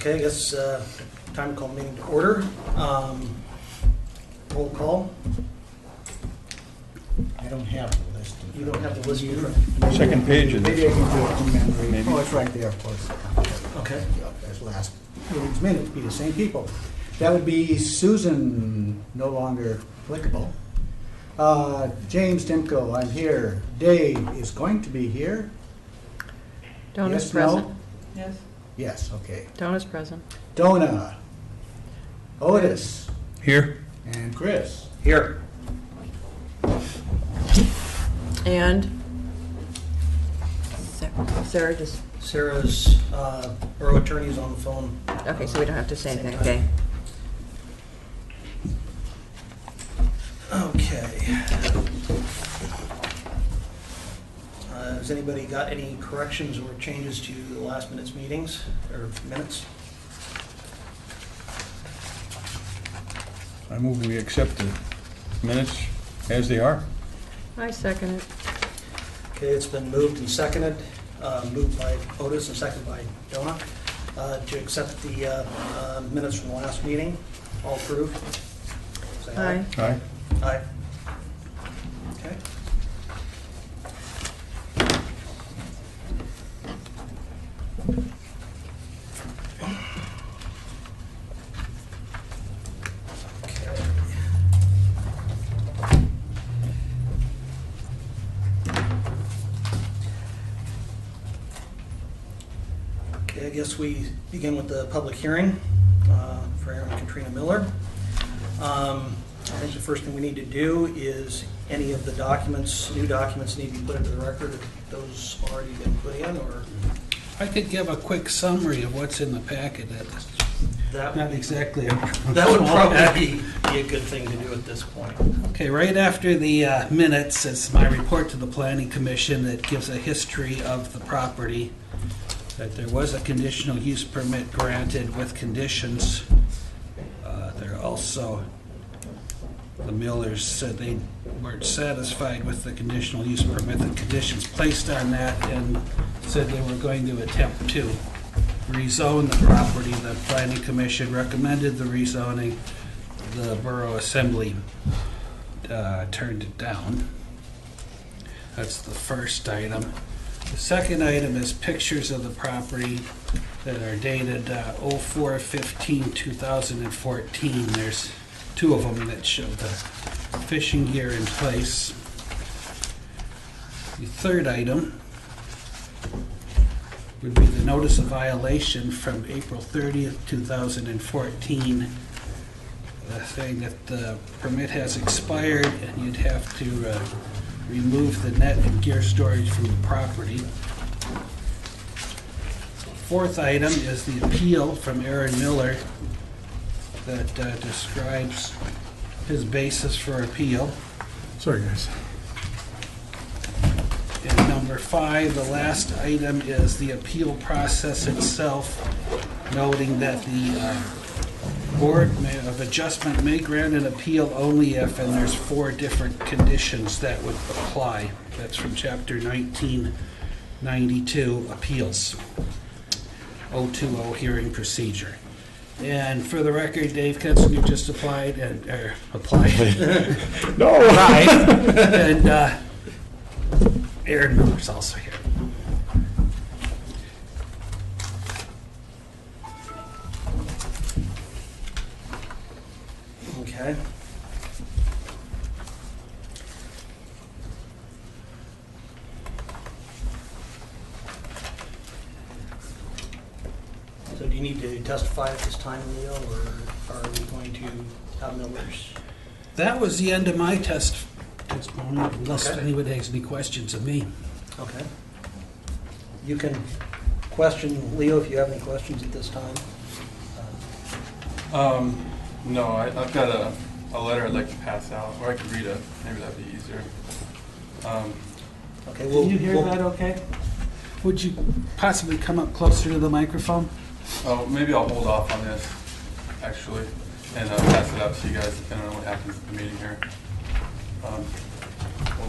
Okay, I guess time to call meeting to order. Roll call. I don't have the list. You don't have the list in front. Second page of Maybe I this. can do it from memory. Maybe. Oh, it's right there, of course. Okay. As last meeting's minutes, be the same people. That would be Susan, no longer applicable. James Timko, I'm here. Dave is going to be here. Dona's Yes, present. no? Yes. Yes, okay. Dona's present. Donna, Otis, Here? and Chris. Here. And Sarah just, Sarah's borough attorney is on the phone. okay, so we don't have to say Same anything, time. okay. Okay. Has anybody got any corrections or changes to the last minute's meetings, or minutes? I move we accept the minutes as they are. I second it. Okay, it's been moved and seconded, moved by Otis and seconded by Donna, to accept the minutes from the last meeting. All approved? Say Aye. Aye. Aye. Okay. Okay, I guess we begin with the public hearing for Aaron and Katrina Miller. I think the first thing we need to do is any of the documents, new documents need to be put into the record. Have those already been put in, or I could give a quick summary of what's in the packet. that Not would, exactly. that would probably be a good thing to do at this point. Okay, right after the minutes, it's my report to the Planning Commission that gives a history of the property, that there was a conditional use permit granted with conditions. There also, the Millers said they weren't satisfied with the conditional use permit, the conditions placed on that, and said they were going to attempt to rezone the property. The Planning Commission recommended the rezoning. The Borough Assembly turned it down. That's the first item. The second item is pictures of the property that are dated 04/15/2014. There's two of them that show the fishing gear in place. The third item would be the notice of violation from April 30th, 2014, saying that the permit has expired and you'd have to remove the net and gear storage from the property. Fourth item is the appeal from Aaron Miller that describes his basis for appeal. Sorry, guys. And number 5, the last item, is the appeal process itself, noting that the Board of Adjustment may grant an appeal only if, and there's 4 different conditions that would apply. That's from Chapter 1992, Appeals, 020 Hearing Procedure. And for the record, Dave Kensinger just applied, No! and Aaron Miller's also here. Okay. So do you need to testify at this time, Leo, or are we going to have Miller's? That was the end of my testimony, unless Okay. anybody has any questions of me. Okay. You can question Leo if you have any questions at this time. No, I've got a letter I'd like to pass out, or I could read it. Maybe that'd be easier. Okay, Can you hear that okay? Would you possibly come up closer to the microphone? Oh, maybe I'll hold off on this, actually, and pass it out to you guys, depending on what happens at the meeting here. One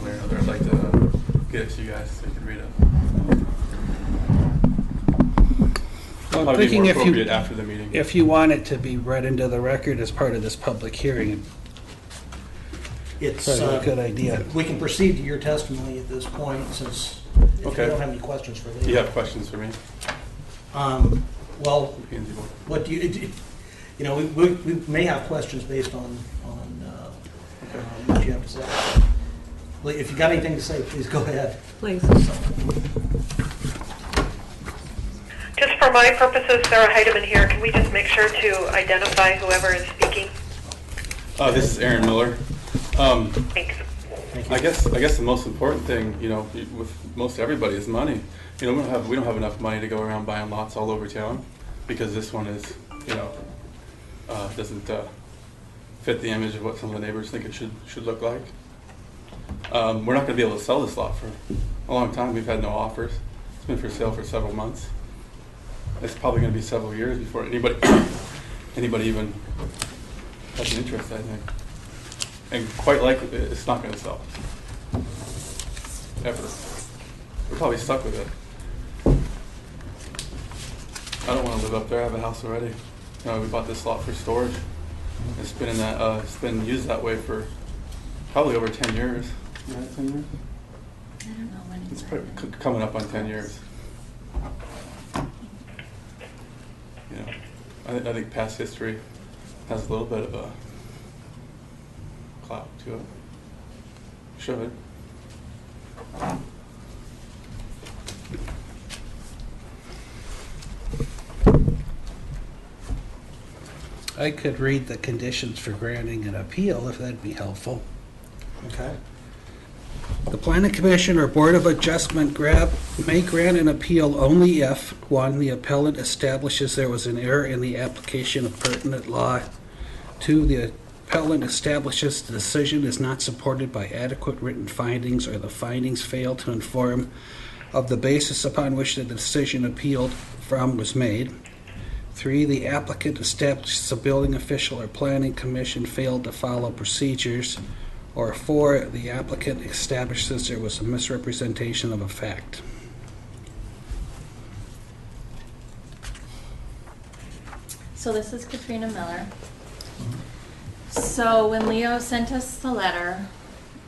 way or another, I'd like to get it to you guys so you can read it. Well, I'm Probably be more thinking appropriate after the meeting. if you want it to be read into the record as part of this public hearing, It's, probably a good idea. we can proceed to your testimony at this point, since if you Okay. don't have any questions for Leo. You have questions for me? Well, P&Z board. what do you know, we may have questions based on what you have to say. Well, if you got anything to say, please go ahead. Please. Just for my purposes, Sarah Heidemann here. Can we just make sure to identify whoever is speaking? This is Aaron Miller. Thanks. Thank you. I guess the most important thing, you know, with most everybody is money. You know, we don't have enough money to go around buying lots all over town, because this one is, you know, doesn't fit the image of what some of the neighbors think it should look like. We're not going to be able to sell this lot for a long time. We've had no offers. It's been for sale for several months. It's probably going to be several years before anybody even has an interest, I think. And quite likely, it's not going to sell. Ever. We're probably stuck with it. I don't want to live up there. I have a house already. You know, we bought this lot for storage. It's been in that. It's been used that way for probably over 10 years. Yeah, 10 years. I don't know when It's probably coming up on 10 years. You know, I think past history has a little bit of a clout to it. Should. I could read the conditions for granting an appeal, if that'd be helpful. Okay. The Planning Commission or Board of Adjustment may grant an appeal only if, 1, the appellant establishes there was an error in the application of pertinent law, 2, the appellant establishes the decision is not supported by adequate written findings, or the findings fail to inform of the basis upon which the decision appealed from was made. 3, the applicant establishes a building official or planning commission failed to follow procedures. Or 4, the applicant establishes there was a misrepresentation of a fact. So this is Katrina Miller. So when Leo sent us the letter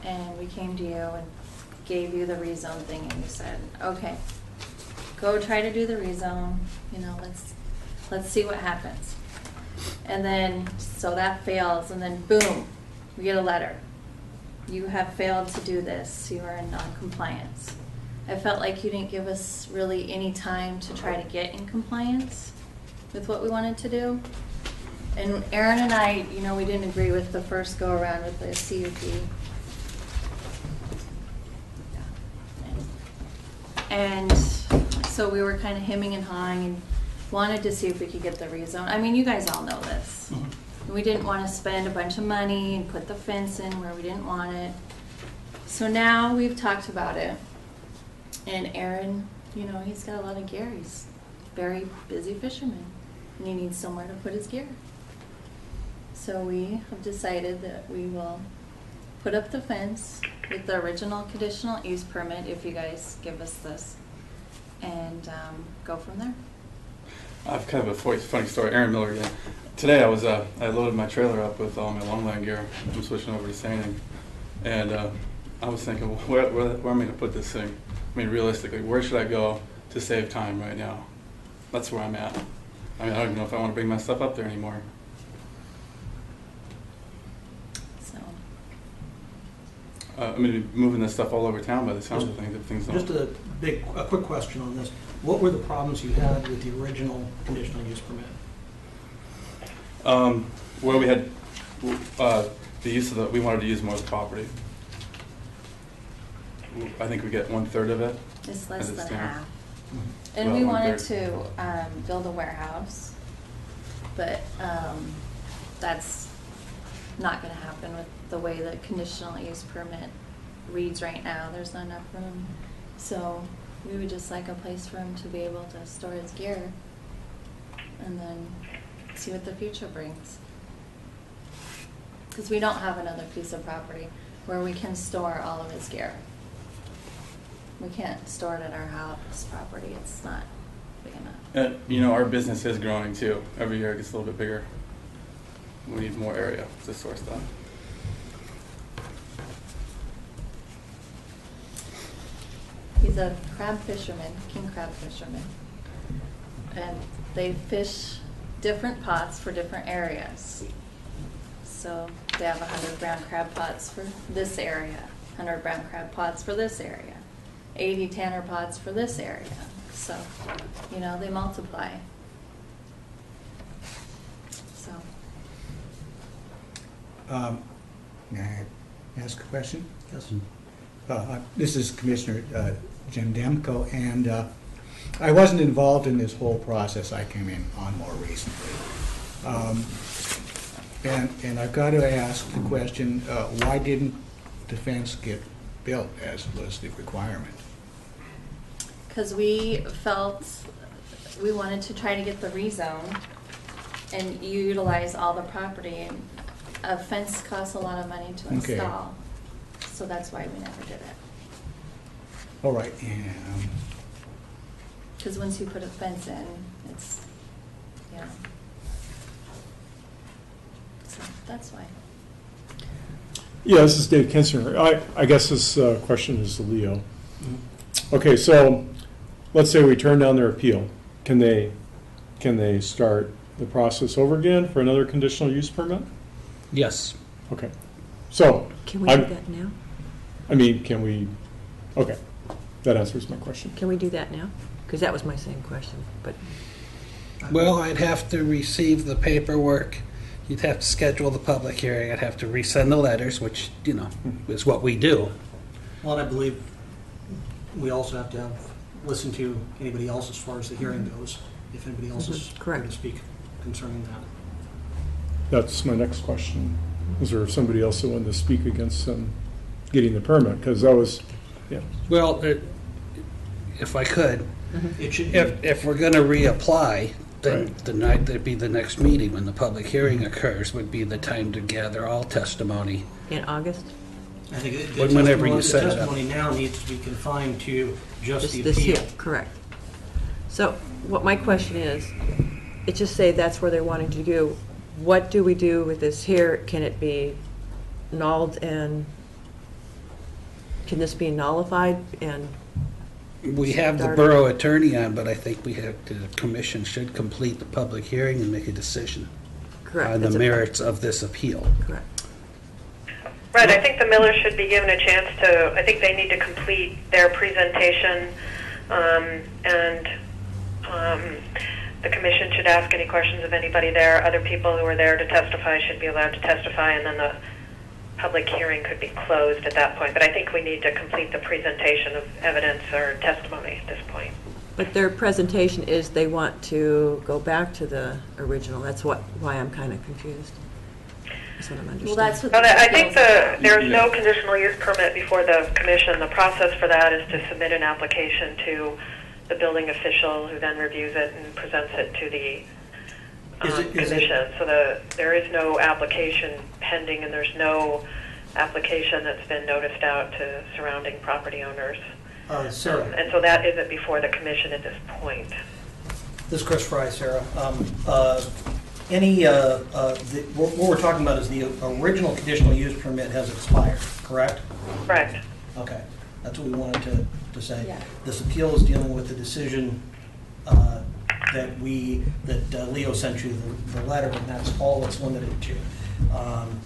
and we came to you and gave you the rezone thing and you said, okay, go try to do the rezone, you know, let's see what happens. And then, so that fails, and then boom, we get a letter. You have failed to do this, you are in non-compliance. I felt like you didn't give us really any time to try to get in compliance with what we wanted to do. And Aaron and I, you know, we didn't agree with the first go around with the CUP. And so we were kind of hemming and hawing and wanted to see if we could get the rezone. I mean, you guys all know this. We didn't want to spend a bunch of money and put the fence in where we didn't want it. So now we've talked about it. And Aaron, you know, he's got a lot of gear. He's a very busy fisherman. And he needs somewhere to put his gear. So we have decided that we will put up the fence with the original conditional use permit, if you guys give us this, and go from there. I've kind of a funny story. Aaron Miller again. Today I loaded my trailer up with all my longline gear. I'm switching over to sanding, and I was thinking, where am I going to put this thing? I mean, realistically, where should I go to save time right now? That's where I'm at. I mean, I don't even know if I want to bring my stuff up there anymore. So I'm going to be moving this stuff all over town by the sounds of things. If things don't. Just a quick question on this. What were the problems you had with the original conditional use permit? Where we had the use of we wanted to use more of the property. I think we get 1/3 of it. it's less As it than stands. half. And About we wanted 1/3. to build a warehouse, but that's not going to happen with the way the conditional use permit reads right now. There's not enough room. So we would just like a place for him to be able to store his gear and then see what the future brings. Because we don't have another piece of property where we can store all of his gear. We can't store it at our house property. It's not big enough. You know, our business is growing too. Every year it gets a little bit bigger. We need more area to store stuff. He's a crab fisherman, king crab fisherman. And they fish different pots for different areas. So they have 100 brown crab pots for this area, 100 brown crab pots for this area, 80 tanner pots for this area. So, you know, they multiply. So, May I ask a question? Yes. This is Commissioner Jim Demko, and I wasn't involved in this whole process. I came in on more recently. And I've got to ask the question, why didn't the fence get built as was the requirement? because we felt we wanted to try to get the rezone and utilize all the property, and a fence costs a lot of money to Okay. install. So that's why we never did it. All right, Because once you put a fence in, it's, you know. So that's why. Yeah, this is Dave Kinsinger. I guess this question is to Leo. Okay, so let's say we turn down their appeal. Can they start the process over again for another conditional use permit? Yes. Okay. So, Can we do that now? I mean, can we, okay, that answers my question. Can we do that now? Because that was my same question, but Well, I'd have to receive the paperwork. You'd have to schedule the public hearing. I'd have to resend the letters, which, you know, is what we do. Well, and I believe we also have to listen to anybody else as far as the hearing goes, if anybody else is Correct. going to speak concerning that. That's my next question. Is there somebody else that wanted to speak against them getting the permit? Because that was, yeah. Well, if I could, It should be, if we're going to reapply, then Right. the night, that'd be the next meeting when the public hearing occurs, would be the time to gather all testimony. in August? I think Whenever you the set it up. testimony now needs to be confined to just the This appeal. here, correct. So what my question is, it just say that's where they're wanting to do. What do we do with this here? Can it be nulled, and can this be nullified? And We have the Start- borough attorney on, but I think the commission should complete the public hearing and make a decision correct. on the that's a- merits of this appeal. Correct. Right, I think the Millers should be given a chance to, I think they need to complete their presentation, and the commission should ask any questions of anybody there. Other people who are there to testify should be allowed to testify, and then the public hearing could be closed at that point. But I think we need to complete the presentation of evidence or testimony at this point. But their presentation is they want to go back to the original. That's why I'm kind of confused. That's what I'm understanding. Well, that's what. Well, the I think appeals there's no conditional use permit before the commission. The process for that is to submit an application to the building official, who then reviews it and presents it to the Is it- commission. So there is no application pending, and there's no application that's been noticed out to surrounding property owners. Sarah, And so that isn't before the commission at this point. this is Chris Fry, Sarah. What we're talking about is the original conditional use permit has expired, correct? Correct. Okay, that's what we wanted to say. Yeah. This appeal is dealing with the decision that Leo sent you, the letter, and that's all it's limited to.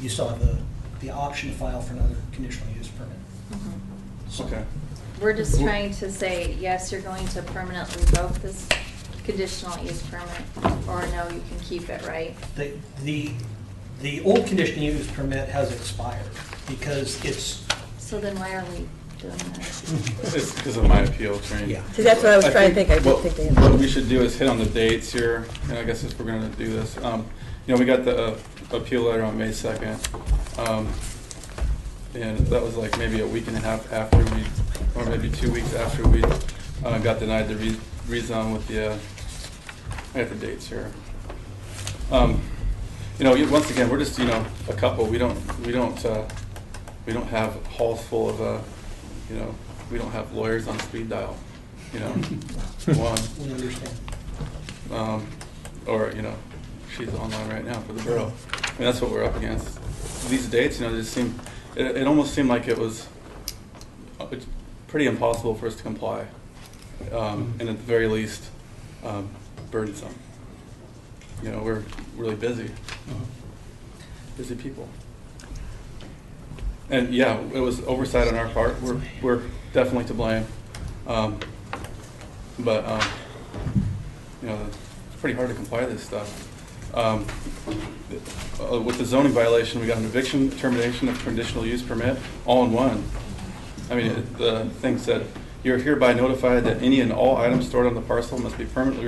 You still have the option to file for another conditional use permit. So- Okay. We're just trying to say, yes, you're going to permanently revoke this conditional use permit, or no, you can keep it, right? The old conditional use permit has expired because it's, So then why are we doing that? It's because of my appeal train. Yeah. See, that's what I was trying to think. I didn't think they had. What we should do is hit on the dates here, and I guess if we're going to do this. We got the appeal letter on May 2nd, and that was like maybe a week and a half after we, or maybe 2 weeks after we got denied the rezone with the, I got the dates here. Once again, we're just, a couple. We don't have halls full of, we don't have lawyers on speed dial. you know, one. We understand. Or, you know, she's online right now for the borough. I mean, that's what we're up against. These dates, you know, just seem, it almost seemed like it's pretty impossible for us to comply. And at the very least, burdensome. You know, we're really busy. Busy people. And yeah, it was oversight on our part. We're definitely to blame. But you know, it's pretty hard to comply with this stuff. With the zoning violation, we got an eviction, termination of conditional use permit, all in one. I mean, the thing said, you're hereby notified that any and all items stored on the parcel must be permanently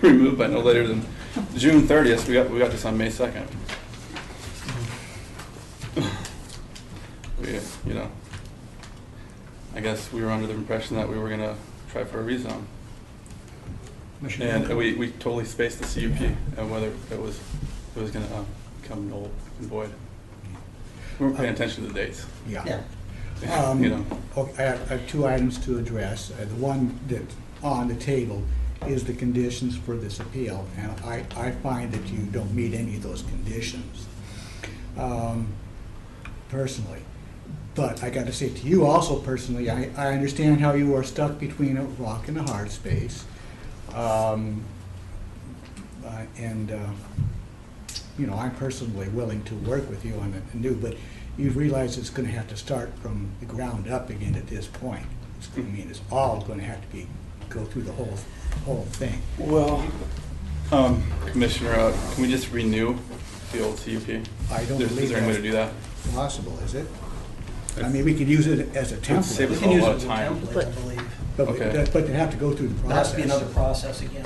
removed by no later than June 30th. We got this on May 2nd. You know, I guess we were under the impression that we were going to try for a rezone. And we totally spaced the CUP and whether it was going to become null and void. We weren't paying attention to the dates. Yeah. You know. Okay, I have two items to address. The one that's on the table is the conditions for this appeal, and I find that you don't meet any of those conditions, personally. But I got to say to you also personally, I understand how you are stuck between a rock and a hard space. You know, I'm personally willing to work with you on the new, but you realize it's going to have to start from the ground up again at this point. I mean, it's all going to have to go through the whole thing. Well, Commissioner, can we just renew the old CUP? I don't believe Is there any way to do that? that's possible, is it? I mean, we could use it as a Would save template, We us can a use lot it of as a time. template, I believe. Okay. but they have to go through the It has process. to be another process again.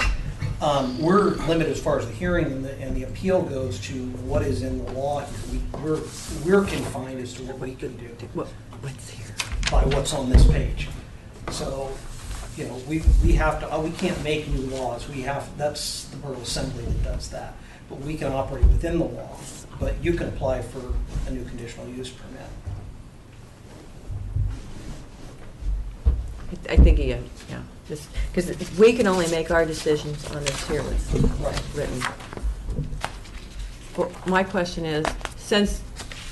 We're limited as far as the hearing and the appeal goes to what is in the law here. We're confined as to what we can do What's here? by what's on this page. So, you know, we have to, we can't make new laws. That's the Borough Assembly that does that. But we can operate within the law, but you can apply for a new conditional use permit. I think, yeah, just, because we can only make our decisions on this here that's written. Well, my question is, since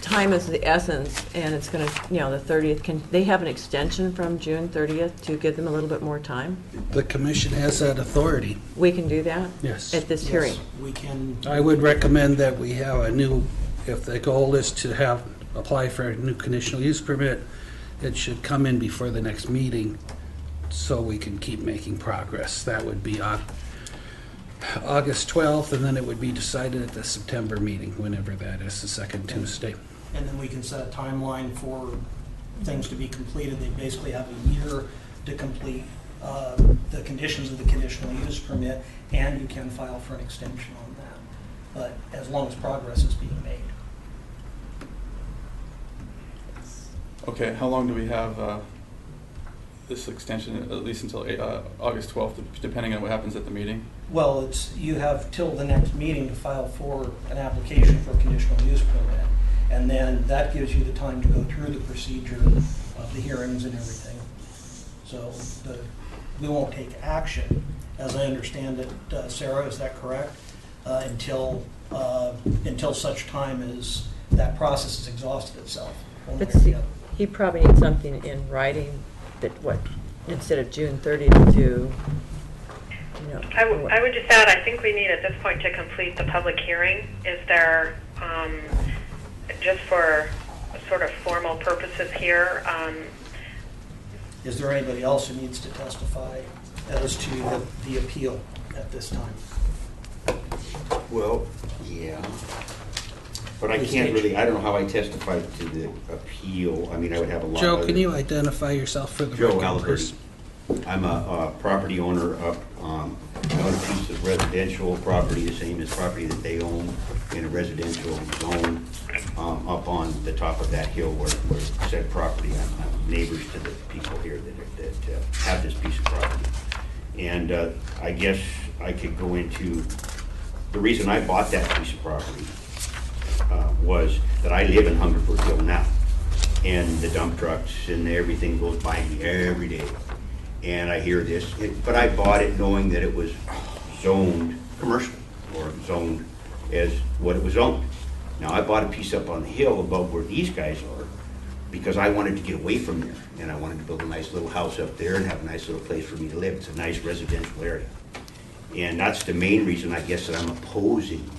time is the essence, and it's going to, you know, the 30th, can they have an extension from June 30th to give them a little bit more time? The commission has that authority. We can do that? Yes. At this hearing? Yes, we can. I would recommend that we have a new, if the goal is to apply for a new conditional use permit, it should come in before the next meeting so we can keep making progress. That would be on August 12th, and then it would be decided at the September meeting, whenever that is, the second Tuesday. And then we can set a timeline for things to be completed. They basically have a year to complete the conditions of the conditional use permit, and you can file for an extension on that. But as long as progress is being made. Okay, how long do we have this extension, at least until August 12th, depending on what happens at the meeting? Well, you have till the next meeting to file for an application for a conditional use permit. And then that gives you the time to go through the procedure of the hearings and everything. So we won't take action, as I understand it, Sarah, is that correct? Until such time as that process has exhausted itself. one way or Let's see, the other. he probably needs something in writing that, instead of June 30th to, you know. I would just add, I think we need at this point to complete the public hearing. Is there, just for sort of formal purposes here, Is there anybody else who needs to testify as to the appeal at this time? Well, yeah. But I can't really, I don't know how I testified to the appeal. I mean, I would have a lot of... Joe, can you identify yourself for the Joe record, please? Halliburton. I'm a property owner up, I own a piece of residential property, the same as property that they own in a residential zone up on the top of that hill where said property. I'm neighbors to the people here that have this piece of property. And I guess I could go into the reason I bought that piece of property was that I live in Hungerford Hill now, and the dump trucks and everything goes by me every day. and I hear this, but I bought it knowing that it was zoned commercial, or zoned as what it was zoned. Now, I bought a piece up on the hill above where these guys are, because I wanted to get away from there, and I wanted to build a nice little house up there and have a nice little place for me to live. It's a nice residential area. And that's the main reason, I guess, that I'm opposing,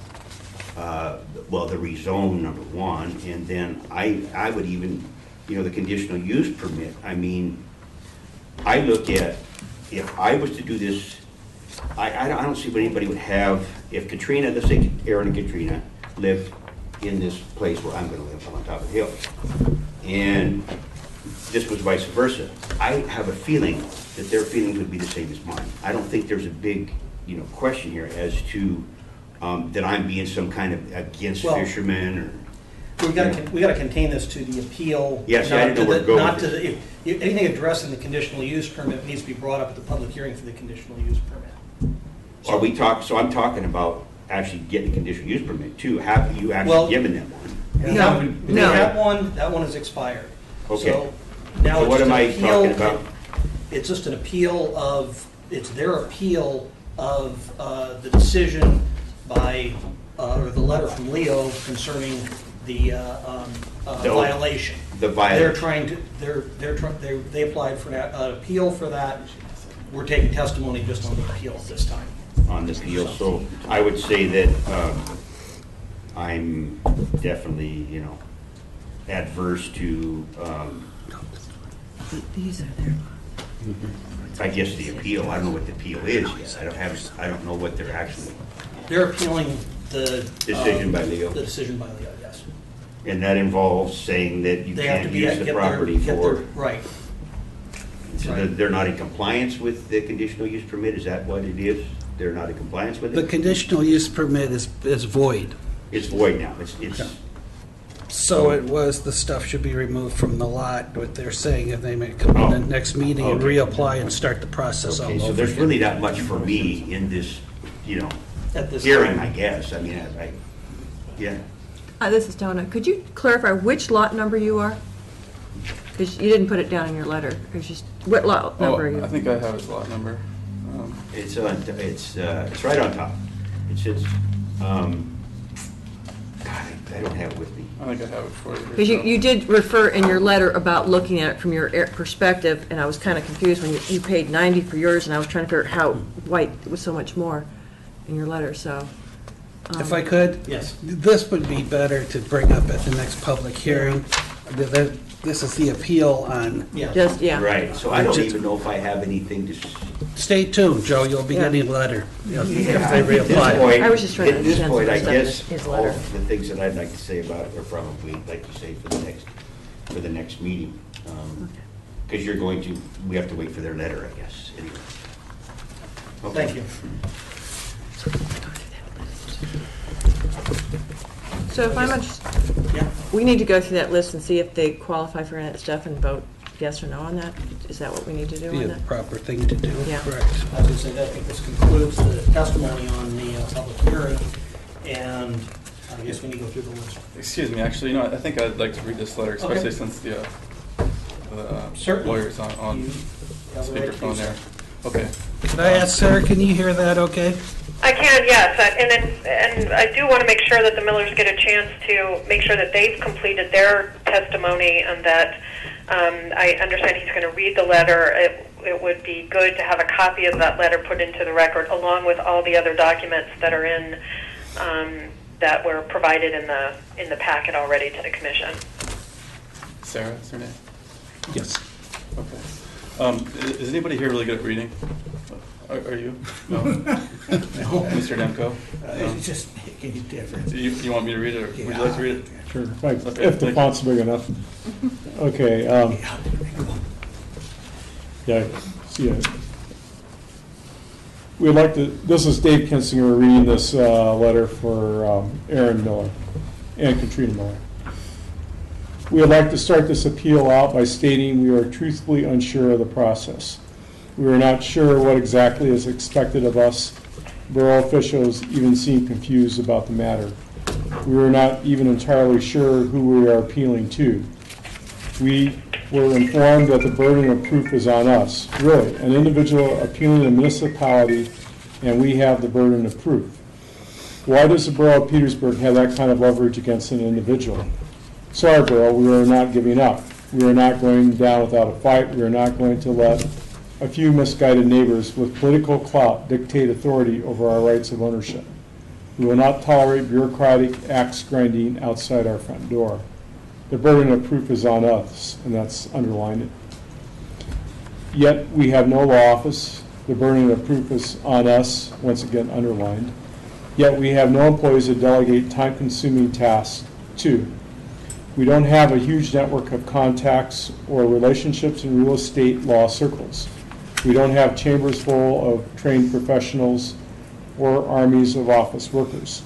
well, the rezone, number one, and then I would even, you know, the conditional use permit. I mean, I look at, if I was to do this, I don't see what anybody would have, if Katrina, let's say Aaron and Katrina lived in this place where I'm gonna live on top of the hill, and this was vice versa, I have a feeling that their feelings would be the same as mine. I don't think there's a big, you know, question here as to, that I'm being some kind of against Well, fishermen, or. We gotta contain this to the appeal. Yes, I didn't know where to go Not with to it. the, anything addressed in the conditional use permit needs to be brought up at the public hearing for the conditional use permit. Are we so I'm talking about actually getting a conditional use permit too. Have you Well- actually given them one? No, They no. have one, that one is expired. Okay. So now So it's what just am an I appeal. talking about? It's just an appeal of, it's their appeal of the decision by, or the letter from Leo concerning the violation. The violation. They're trying to, they applied for an appeal for that. We're taking testimony just on the appeal at this time. On the appeal, so I would say that I'm definitely, you know, adverse to, These are their. I guess, the appeal. I don't know what the appeal is yet. I don't know what they're actually, They're appealing the. Decision by Leo. The decision by Leo, yes. and that involves saying that you They have to can't be, use the property for, right. so that they're not in compliance with the conditional use permit? Is that what it is? They're not in compliance with The it? conditional use permit is void. It's void now. It's, So it was, the stuff should be removed from the lot, what they're saying, if they may come in the next meeting and Okay. reapply and start the process all okay, over so there's again. really not much for me in this, you know, At this hearing, time. I guess. I mean, yeah. This is Donna. Could you clarify which lot number you are? Because you didn't put it down in your letter. It's just, what lot number are you? I think I have his lot number. It's right on top. It says, God, I don't have it with me. I think I have it for you. Because you did refer in your letter about looking at it from your perspective, and I was kind of confused when you paid 90 for yours, and I was trying to figure out how white was so much more in your letter, so. If I could? Yes. This would be better to bring up at the next public hearing. This is the appeal on, Yeah. Just, yeah. Right, so I don't even know if I have anything to. stay tuned, Joe, you'll be Yeah. getting a letter if they At this reapply. point- I was just trying to At this understand point, some I of the stuff in guess, his all letter. the things that I'd like to say about it are probably, like you say, for the next meeting. Because we have to wait for their letter, I guess, anyway. Okay. Thank you. So if Yeah. we need to go through that list and see if they qualify for that stuff and vote yes or no on that? Is that what we need to do Be on a that? proper thing to do, Yeah. correct. I was going to say that, I think this concludes the testimony on the public hearing, and I guess we need to go through the list. Excuse me, actually, you know, I think I'd like to read this letter, especially Okay. since the Certainly. lawyer's on You have the right to do speakerphone so. there. Okay. Could I ask Sarah, can you hear that okay? I can, yes, and I do want to make sure that the Millers get a chance to make sure that they've completed their testimony, and that I understand he's going to read the letter. It would be good to have a copy of that letter put into the record, along with all the other documents that are in that were provided in the packet already to the commission. Sarah, is her name? Yes. Okay. Is anybody here really good at reading? Are you? No? Mr. Demko? It's just making a difference. You want me to read it, or would you like to read it? Sure, Okay, if the thank you. font's big enough. Okay, yeah, see it. We'd like to, this is Dave Kinsinger reading this letter for Aaron Miller and Katrina Miller. We would like to start this appeal out by stating we are truthfully unsure of the process. We are not sure what exactly is expected of us. Borough officials even seem confused about the matter. We are not even entirely sure who we are appealing to. We we're informed that the burden of proof is on us. Really, an individual appealing a municipality, and we have the burden of proof. Why does the Borough of Petersburg have that kind of leverage against an individual? Sorry, Borough, we are not giving up. We are not going down without a fight. We are not going to let a few misguided neighbors with political clout dictate authority over our rights of ownership. We will not tolerate bureaucratic axe grinding outside our front door. The burden of proof is on us, and that's underlined. Yet we have no law office. The burden of proof is on us, once again underlined. Yet we have no employees to delegate time-consuming tasks to. We don't have a huge network of contacts or relationships in real estate law circles. We don't have chambers full of trained professionals or armies of office workers.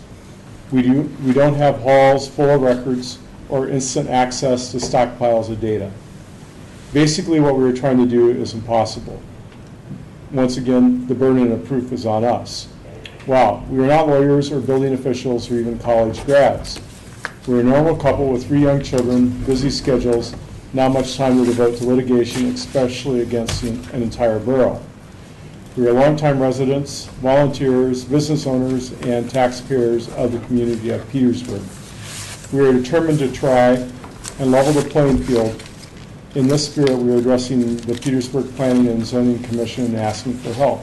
We don't have halls full of records or instant access to stockpiles of data. Basically, what we were trying to do is impossible. Once again, the burden of proof is on us. Wow, we are not lawyers or building officials or even college grads. We're a normal couple with 3 young children, busy schedules, not much time to devote to litigation, especially against an entire borough. We are longtime residents, volunteers, business owners, and taxpayers of the community of Petersburg. We are determined to try and level the playing field. In this spirit, we are addressing the Petersburg Planning and Zoning Commission and asking for help.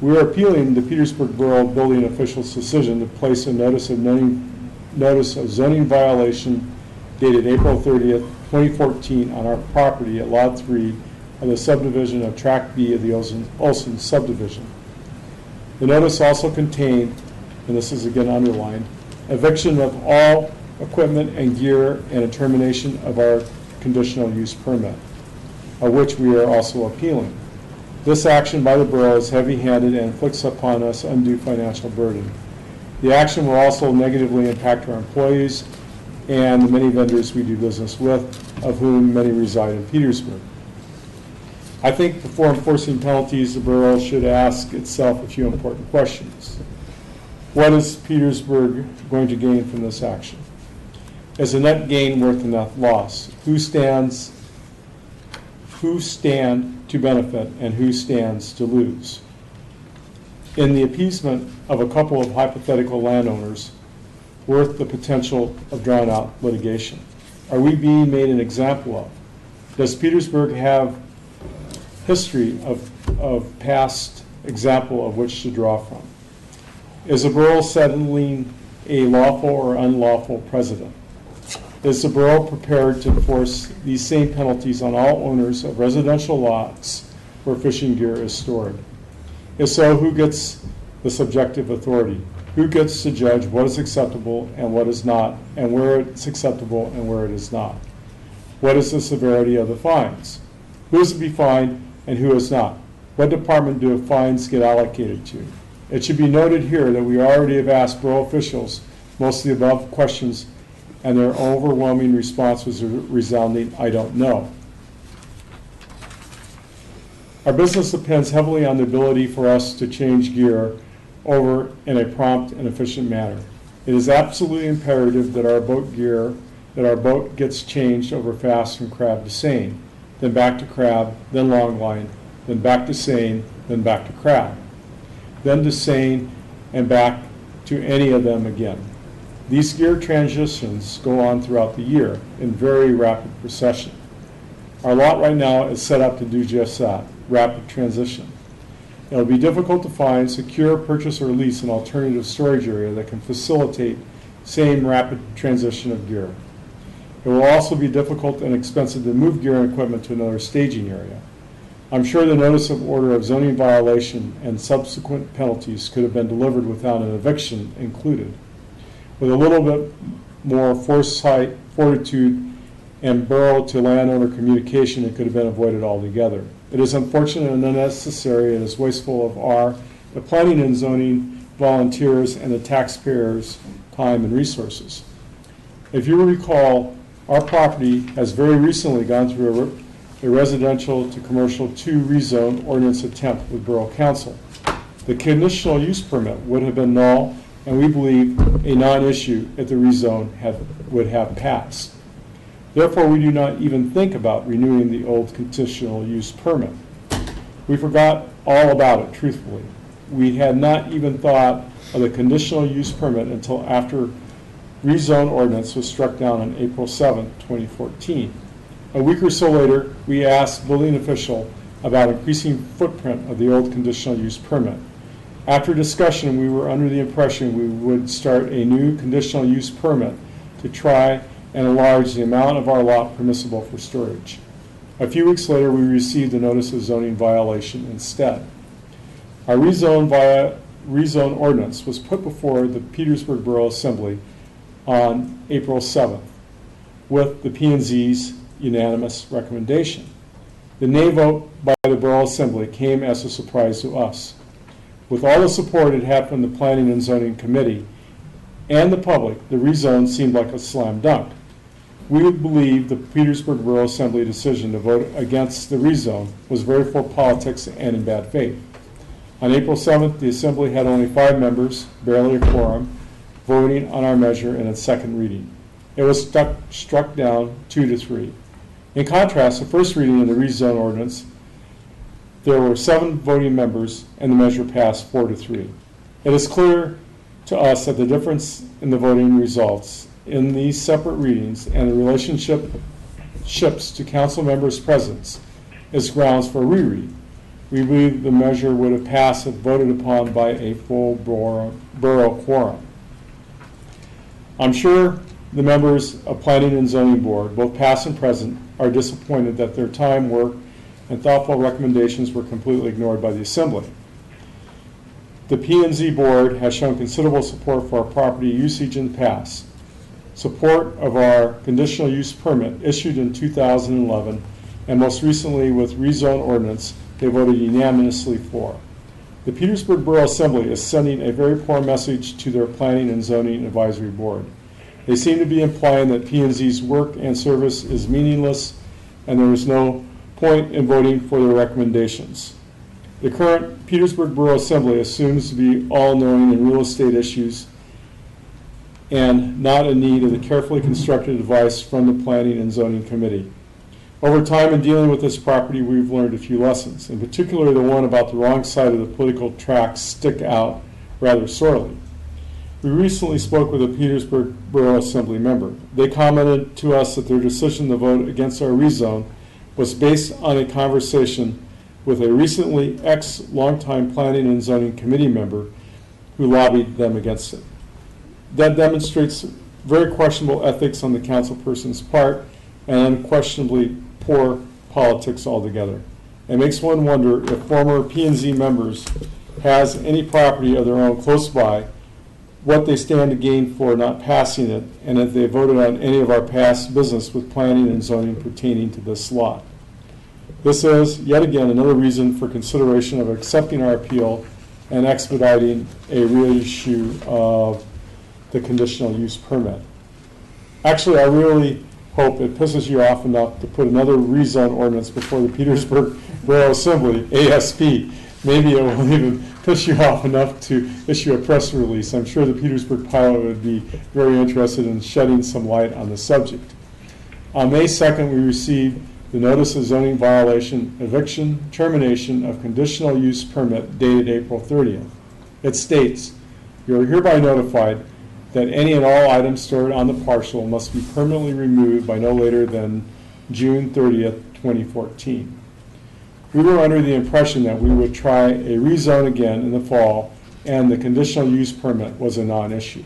We are appealing the Petersburg Borough Building Official's decision to place a notice of zoning violation dated April 30th, 2014 on our property at Lot 3 of the subdivision of Tract B of the Olson subdivision. The notice also contained, and this is again underlined, eviction of all equipment and gear and a termination of our conditional use permit, of which we are also appealing. This action by the borough is heavy-handed and inflicts upon us undue financial burden. The action will also negatively impact our employees and the many vendors we do business with, of whom many reside in Petersburg. I think before enforcing penalties, the borough should ask itself a few important questions. What is Petersburg going to gain from this action? Is a net gain worth a net loss? Who stand to benefit and who stands to lose? In the appeasement of a couple of hypothetical landowners, worth the potential of drawn-out litigation? Are we being made an example of? Does Petersburg have history of past example of which to draw from? Is the borough settling a lawful or unlawful precedent? Is the borough prepared to enforce these same penalties on all owners of residential lots where fishing gear is stored? If so, who gets the subjective authority? Who gets to judge what is acceptable and what is not, and where it's acceptable and where it is not? What is the severity of the fines? Who is to be fined and who is not? What department do fines get allocated to? It should be noted here that we already have asked borough officials most of the above questions, and their overwhelming response was a resounding, "I don't know." Our business depends heavily on the ability for us to change gear over in a prompt and efficient manner. It is absolutely imperative that our boat gets changed over fast from crab to seine, then back to crab, then longline, then back to seine, then back to crab, then to seine, and back to any of them again. These gear transitions go on throughout the year in very rapid procession. Our lot right now is set up to do just that, rapid transition. It will be difficult to find, secure, purchase, or lease an alternative storage area that can facilitate same rapid transition of gear. It will also be difficult and expensive to move gear and equipment to another staging area. I'm sure the notice of order of zoning violation and subsequent penalties could have been delivered without an eviction included. With a little bit more foresight, fortitude, and borough to landowner communication, it could have been avoided altogether. It is unfortunate and unnecessary and is wasteful of the planning and zoning volunteers and the taxpayers' time and resources. If you recall, our property has very recently gone through a residential to commercial 2 rezone ordinance attempt with Borough Council. The conditional use permit would have been null, and we believe a non-issue if the rezone would have passed. Therefore, we do not even think about renewing the old conditional use permit. We forgot all about it, truthfully. We had not even thought of the conditional use permit until after rezone ordinance was struck down on April 7, 2014. A week or so later, we asked building official about increasing footprint of the old conditional use permit. After discussion, we were under the impression we would start a new conditional use permit to try and enlarge the amount of our lot permissible for storage. A few weeks later, we received a notice of zoning violation instead. Our rezone ordinance was put before the Petersburg Borough Assembly on April 7th with the P&Z's unanimous recommendation. The nay vote by the Borough Assembly came as a surprise to us. With all the support it had from the Planning and Zoning Committee and the public, the rezone seemed like a slam dunk. We would believe the Petersburg Borough Assembly decision to vote against the rezone was very full of politics and in bad faith. On April 7th, the Assembly had only 5 members, barely a quorum, voting on our measure in its second reading. It was struck down 2-3. In contrast, the first reading of the rezone ordinance, there were 7 voting members and the measure passed 4-3. It is clear to us that the difference in the voting results in these separate readings and the relationships to council members' presence is grounds for a reread. We believe the measure would have passed if voted upon by a full borough quorum. I'm sure the members of Planning and Zoning Board, both past and present, are disappointed that their time, work, and thoughtful recommendations were completely ignored by the Assembly. The P&Z Board has shown considerable support for our property usage in the past. Support of our conditional use permit issued in 2011, and most recently with rezone ordinance, they voted unanimously for. The Petersburg Borough Assembly is sending a very poor message to their Planning and Zoning Advisory Board. They seem to be implying that P&Z's work and service is meaningless and there is no point in voting for their recommendations. The current Petersburg Borough Assembly assumes to be all-knowing in real estate issues and not in need of the carefully constructed advice from the Planning and Zoning Committee. Over time in dealing with this property, we've learned a few lessons. In particular, the one about the wrong side of the political tracks stick out rather sorely. We recently spoke with a Petersburg Borough Assembly member. They commented to us that their decision to vote against our rezone was based on a conversation with a recently ex-longtime Planning and Zoning Committee member who lobbied them against it. That demonstrates very questionable ethics on the councilperson's part and unquestionably poor politics altogether. It makes one wonder if former P&Z members has any property of their own close by, what they stand to gain for not passing it, and if they voted on any of our past business with planning and zoning pertaining to this lot. This is, yet again, another reason for consideration of accepting our appeal and expediting a reissue of the conditional use permit. Actually, I really hope it pisses you off enough to put another rezone ordinance before the Petersburg Borough Assembly, ASP. Maybe it will even piss you off enough to issue a press release. I'm sure the Petersburg Pilot would be very interested in shedding some light on the subject. On May 2nd, we received the notice of zoning violation, eviction, termination of conditional use permit dated April 30th. It states, "You are hereby notified that any and all items stored on the parcel must be permanently removed by no later than June 30th, 2014. We were under the impression that we would try a rezone again in the fall, and the conditional use permit was a non-issue.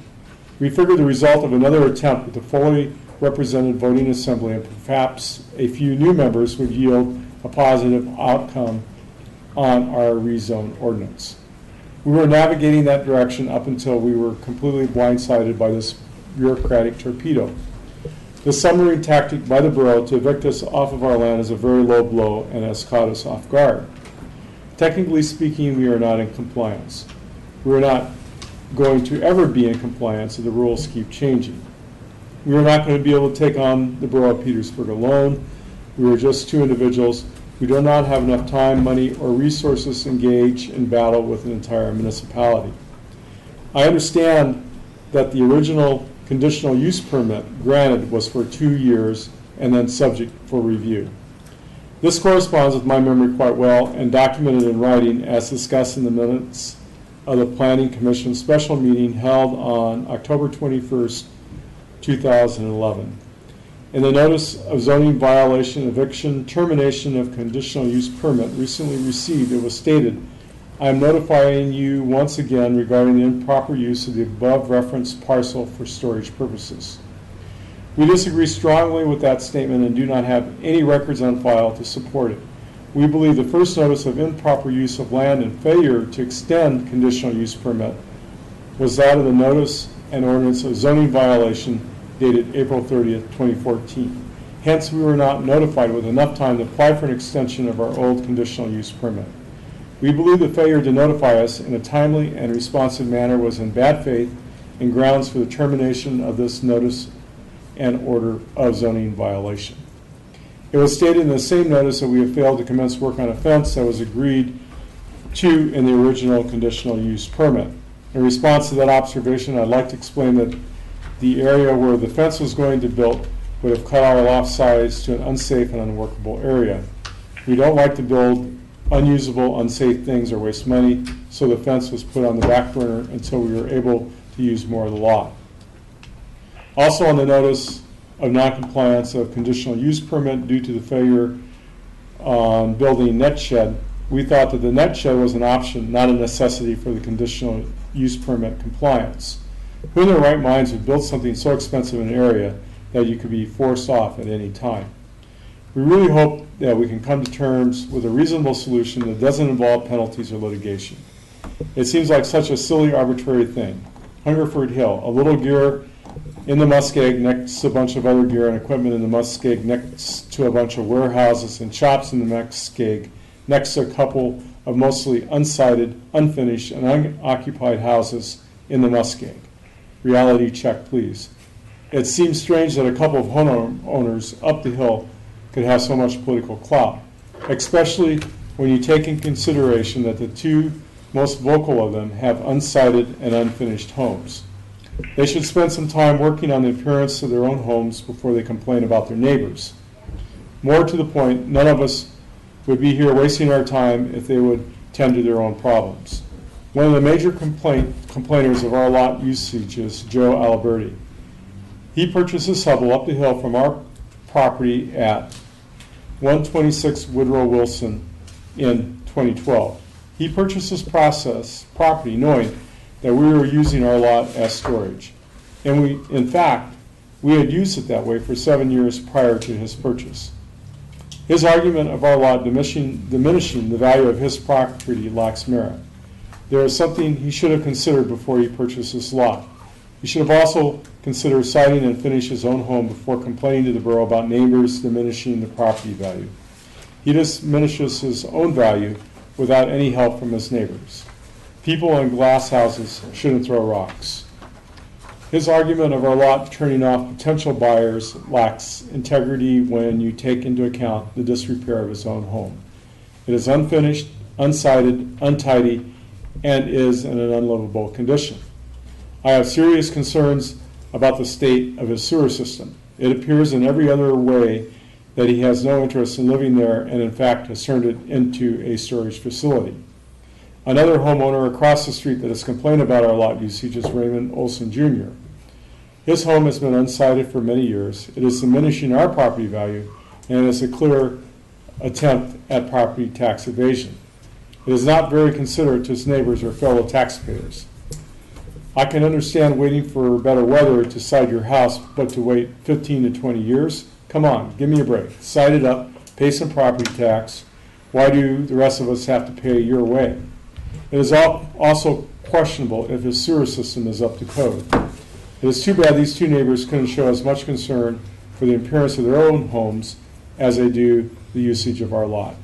We figured the result of another attempt with a fully represented voting assembly and perhaps a few new members would yield a positive outcome on our rezone ordinance. We were navigating that direction up until we were completely blindsided by this bureaucratic torpedo. The submarine tactic by the borough to evict us off of our land is a very low blow and has caught us off guard. Technically speaking, we are not in compliance. We are not going to ever be in compliance if the rules keep changing. We are not going to be able to take on the borough of Petersburg alone. We are just 2 individuals. We do not have enough time, money, or resources to engage in battle with an entire municipality. I understand that the original conditional use permit granted was for 2 years and then subject for review. This corresponds with my memory quite well and documented in writing as discussed in the minutes of the Planning Commission special meeting held on October 21st, 2011. In the notice of zoning violation, eviction, termination of conditional use permit recently received, it was stated, I am notifying you once again regarding the improper use of the above referenced parcel for storage purposes. We disagree strongly with that statement and do not have any records on file to support it. We believe the first notice of improper use of land and failure to extend conditional use permit was that of the notice and ordinance of zoning violation dated April 30th, 2014. Hence, we were not notified with enough time to apply for an extension of our old conditional use permit. We believe the failure to notify us in a timely and responsive manner was in bad faith and grounds for the termination of this notice and order of zoning violation. It was stated in the same notice that we have failed to commence work on a fence that was agreed to in the original conditional use permit. In response to that observation, I'd like to explain that the area where the fence was going to be built would have cut our loft size to an unsafe and unworkable area. We don't like to build unusable, unsafe things or waste money, so the fence was put on the back burner until we were able to use more of the lot. Also on the notice of noncompliance of conditional use permit due to the failure on building net shed, we thought that the net shed was an option, not a necessity for the conditional use permit compliance. Who in their right minds would build something so expensive in an area that you could be forced off at any time? We really hope that we can come to terms with a reasonable solution that doesn't involve penalties or litigation. It seems like such a silly, arbitrary thing. Hungerford Hill, a little gear in the muskeg next to a bunch of other gear and equipment in the muskeg next to a bunch of warehouses and shops in the muskeg next to a couple of mostly unsited, unfinished, and unoccupied houses in the muskeg. Reality check, please. It seems strange that a couple of homeowners up the hill could have so much political clout, especially when you take in consideration that the two most vocal of them have unsited and unfinished homes. They should spend some time working on the appearance of their own homes before they complain about their neighbors. More to the point, none of us would be here wasting our time if they would tend to their own problems. One of the major complainers of our lot usage is Joe Alberti. He purchased his Hubble up the hill from our property at 126 Woodrow Wilson in 2012. He purchased this property knowing that we were using our lot as storage. And in fact, we had used it that way for 7 years prior to his purchase. His argument of our lot diminishing the value of his property lacks merit. There is something he should have considered before he purchased this lot. He should have also considered siding and finish his own home before complaining to the borough about neighbors diminishing the property value. He diminishes his own value without any help from his neighbors. People in glass houses shouldn't throw rocks. His argument of our lot turning off potential buyers lacks integrity when you take into account the disrepair of his own home. It is unfinished, unsided, untidy, and is in an unlivable condition. I have serious concerns about the state of his sewer system. It appears in every other way that he has no interest in living there and in fact has turned it into a storage facility. Another homeowner across the street that has complained about our lot usage is Raymond Olson Jr. His home has been unsided for many years. It is diminishing our property value and is a clear attempt at property tax evasion. It is not very considerate to his neighbors or fellow taxpayers. I can understand waiting for better weather to side your house, but to wait 15 to 20 years? Come on, give me a break. Side it up, pay some property tax. Why do the rest of us have to pay your way? It is also questionable if his sewer system is up to code. It is too bad these two neighbors couldn't show as much concern for the appearance of their own homes as they do the usage of our lot.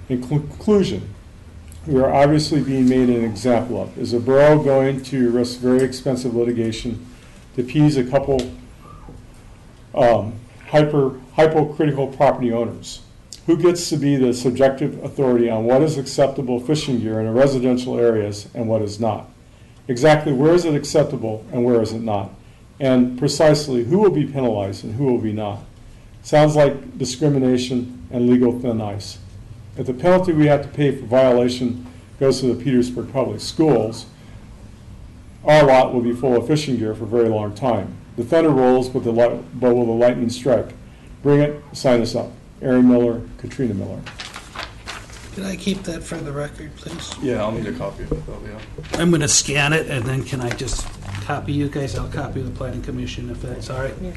In conclusion, we are obviously being made an example of. Is the borough going to risk very expensive litigation to appease a couple hypocritical property owners? Who gets to be the subjective authority on what is acceptable fishing gear in residential areas and what is not? Exactly where is it acceptable and where is it not? And precisely who will be penalized and who will be not? Sounds like discrimination and legal thin ice. If the penalty we have to pay for violation goes to the Petersburg Public Schools, our lot will be full of fishing gear for a very long time. The thunder rolls, but will the lightning strike? Bring it, sign us up. Aaron Miller, Katrina Miller. Can I keep that for the record, please? Yeah, I'll need a copy of it, though, yeah. I'm going to scan it, and then can I just copy you guys? I'll copy the planning commission if that's all right. Yeah.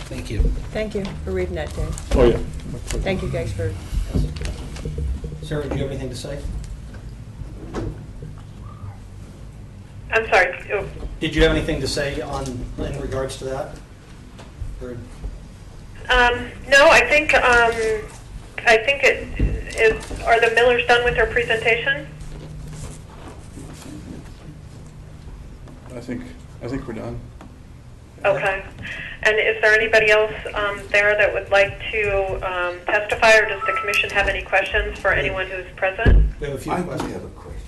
Thank you. Thank you for reading that, Dave. Oh, yeah. Thank you guys for, Sarah, do you have anything to say? I'm sorry. Oh, Did you have anything to say in regards to that? Or- No, I think it is. Are the Millers done with their presentation? I think we're done. Okay. And is there anybody else there that would like to testify, or does the commission have any questions for anyone who's present? We have a few I questions. have a question.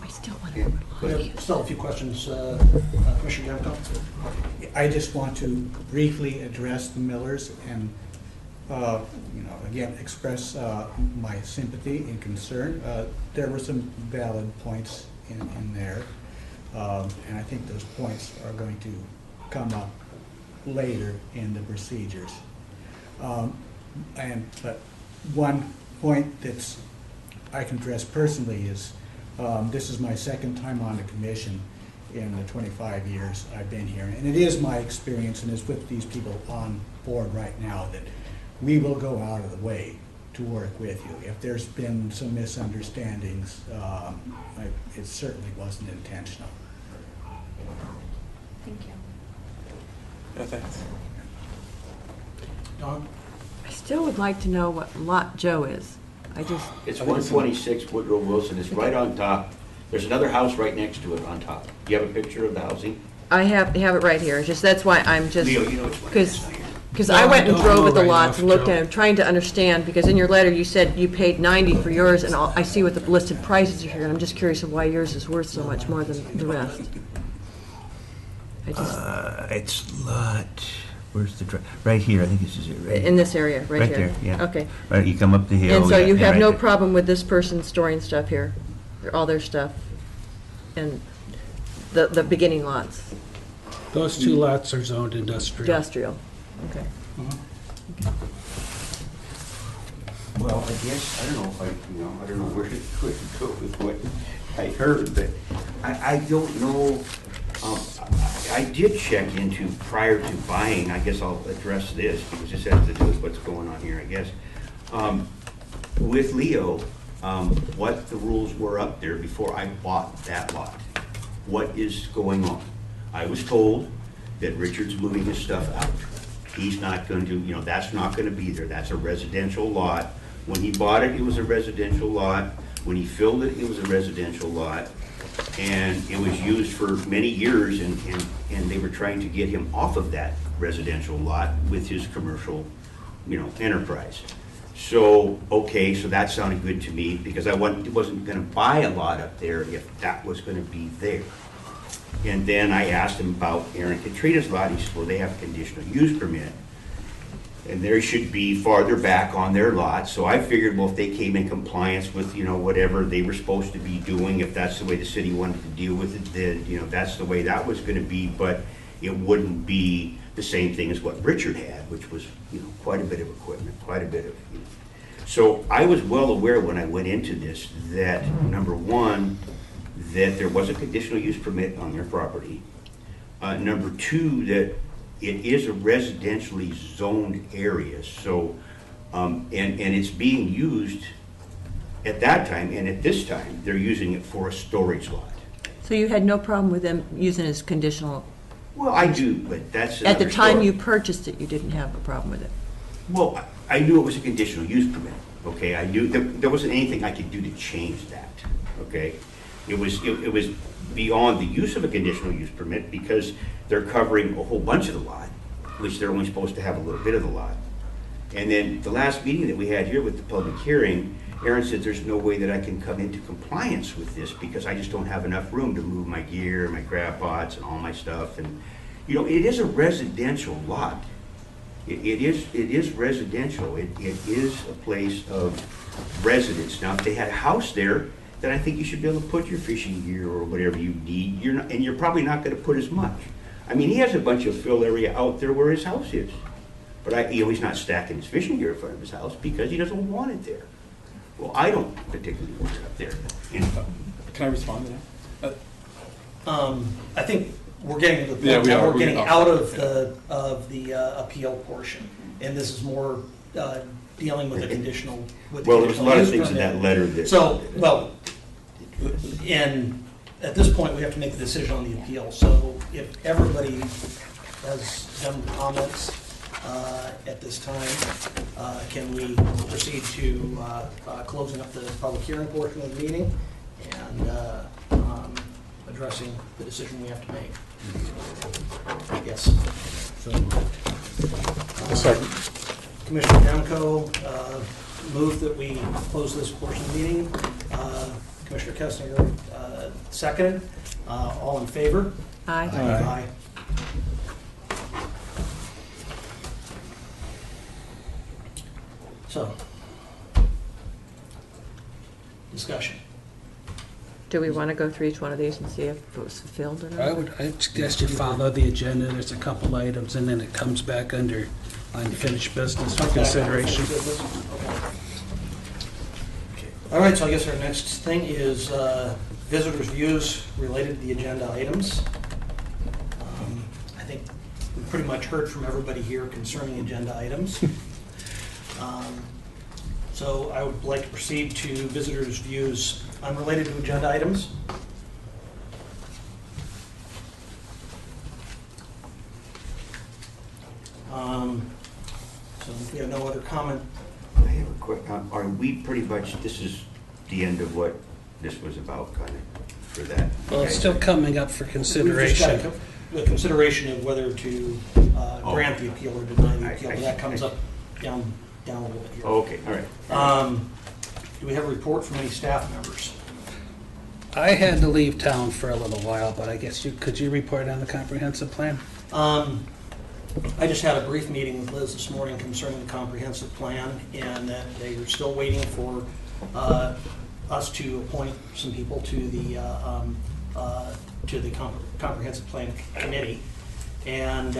I still want Yeah, to. We have still a few questions, Commissioner Demko. I just want to briefly address the Millers and, again, express my sympathy and concern. There were some valid points in there, and I think those points are going to come up later in the procedures. But one point that's I can address personally is this is my second time on the commission in the 25 years I've been here. And it is my experience, and it's with these people on board right now, that we will go out of the way to work with you. If there's been some misunderstandings, it certainly wasn't intentional. Thank you. Yeah, thanks. Don? I still would like to know what Lot Joe is. It's 126 Woodrow Wilson. It's right on top. There's another house right next to it on top. Do you have a picture of the housing? I have it right here. It's just, that's why I'm just, Leo, you know which one it is, don't you? because No, I I went and don't drove know at the right lots off, and looked Joe. at them, trying to understand, because in your letter you said you paid 90 for yours, and I see what the listed prices are here, and I'm just curious of why yours is worth so much more than the rest. I just, It's lot, where's the, right here, I think this is it, right? in this area, right here. Right there, yeah. Okay. Right, you come up the hill. And so yeah, you yeah, have right no there. problem with this person storing stuff here, all their stuff, and the beginning lots, Those two lots are zoned industrial. industrial? Okay. Well, I guess, I don't know if I don't know where to go with what I heard, but I don't know. I did check into, prior to buying, I guess I'll address this, because this has to do with what's going on here, I guess. With Leo, what the rules were up there before I bought that lot. What is going on? I was told that Richard's moving his stuff out. He's not going to, that's not going to be there. That's a residential lot. When he bought it, it was a residential lot. When he filled it, it was a residential lot. And it was used for many years, and they were trying to get him off of that residential lot with his commercial, enterprise. So, okay, so that sounded good to me, because I wasn't gonna buy a lot up there if that was gonna be there. And then I asked him about Aaron Katrina's lot. He said, well, they have a conditional use permit, and there should be farther back on their lot. So I figured, well, if they came in compliance with, whatever they were supposed to be doing, if that's the way the city wanted to deal with it, then, that's the way that was gonna be, but it wouldn't be the same thing as what Richard had, which was, quite a bit of equipment, quite a bit of, So I was well aware when I went into this that, number one, that there was a conditional use permit on their property. Number two, that it is a residentially zoned area, so, and it's being used at that time, and at this time, they're using it for a storage lot. So you had no problem with them using it as conditional? Well, I do, but that's At the another time story. you purchased it, you didn't have a problem with it? Well, I knew it was a conditional use permit, okay? I knew there wasn't anything I could do to change that, okay? It was beyond the use of a conditional use permit, because they're covering a whole bunch of the lot, which they're only supposed to have a little bit of the lot. And then the last meeting that we had here with the public hearing, Aaron said there's no way that I can come into compliance with this, because I just don't have enough room to move my gear, my crab pots, and all my stuff. And, it is a residential lot. It is residential. It is a place of residence. Now, if they had a house there, then I think you should be able to put your fishing gear or whatever you need. You're probably not going to put as much. I mean, he has a bunch of fill area out there where his house is. But he's not stacking his fishing gear in front of his house because he doesn't want it there. Well, I don't particularly want it up there. Can I respond to that? I think we're getting to the Yeah, point we now are. we're getting We're- out of the appeal portion, and this is more dealing with the conditional. With the Well, there was a lot of conditional things in use that letter that. So, well, and at this point, we have to make a decision on the appeal. So if everybody has done comments at this time, can we proceed to closing up the public hearing portion of the meeting and addressing the decision we have to make? Yes. Second. Commissioner Demko moved that we close this portion of the meeting. Commissioner Kestner seconded. All in favor? Aye. Aye. So, discussion. Do we want to go through each one of these and see if it was fulfilled or not? I'd suggest you follow the agenda. There's a couple items, and then it comes back under unfinished business for consideration. All right, so I guess our next thing is visitors' views related to the agenda items. I think we pretty much heard from everybody here concerning agenda items. So I would like to proceed to visitors' views unrelated to agenda items. So if we have no other comment, I have a quick, are we pretty much, this is the end of what this was about, kind of, for that? Well, it's still coming up for we've just got consideration. the consideration of whether to grant the appeal or deny the appeal. That comes up down a little bit here. Okay, all right. Do we have a report from any staff members? I had to leave town for a little while, but I guess could you report on the comprehensive plan? I just had a brief meeting with Liz this morning concerning the comprehensive plan, and that they were still waiting for us to appoint some people to the comprehensive plan committee. And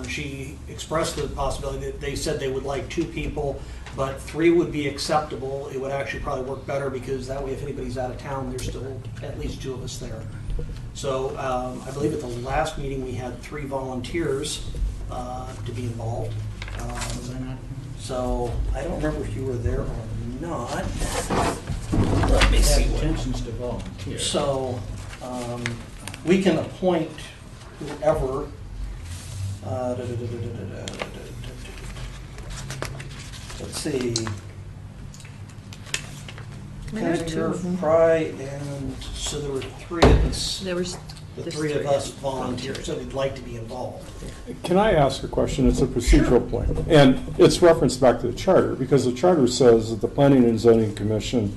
she expressed the possibility that they said they would like 2 people, but 3 would be acceptable. It would actually probably work better because that way if anybody's out of town, there's still at least 2 of us there. So I believe at the last meeting, we had 3 volunteers to be involved. So I don't remember if you were there or not. Let me see. Intentions to volunteer. So we can appoint whoever. Let's see. There are 2 Kensinger, of them. Fry, and so there were 3 of us. There was The just 3 of 3 us volunteers, so we'd like to be involved. Can I ask a question? It's a procedural point. And it's referenced back to the charter, because the charter says that the Planning and Zoning Commission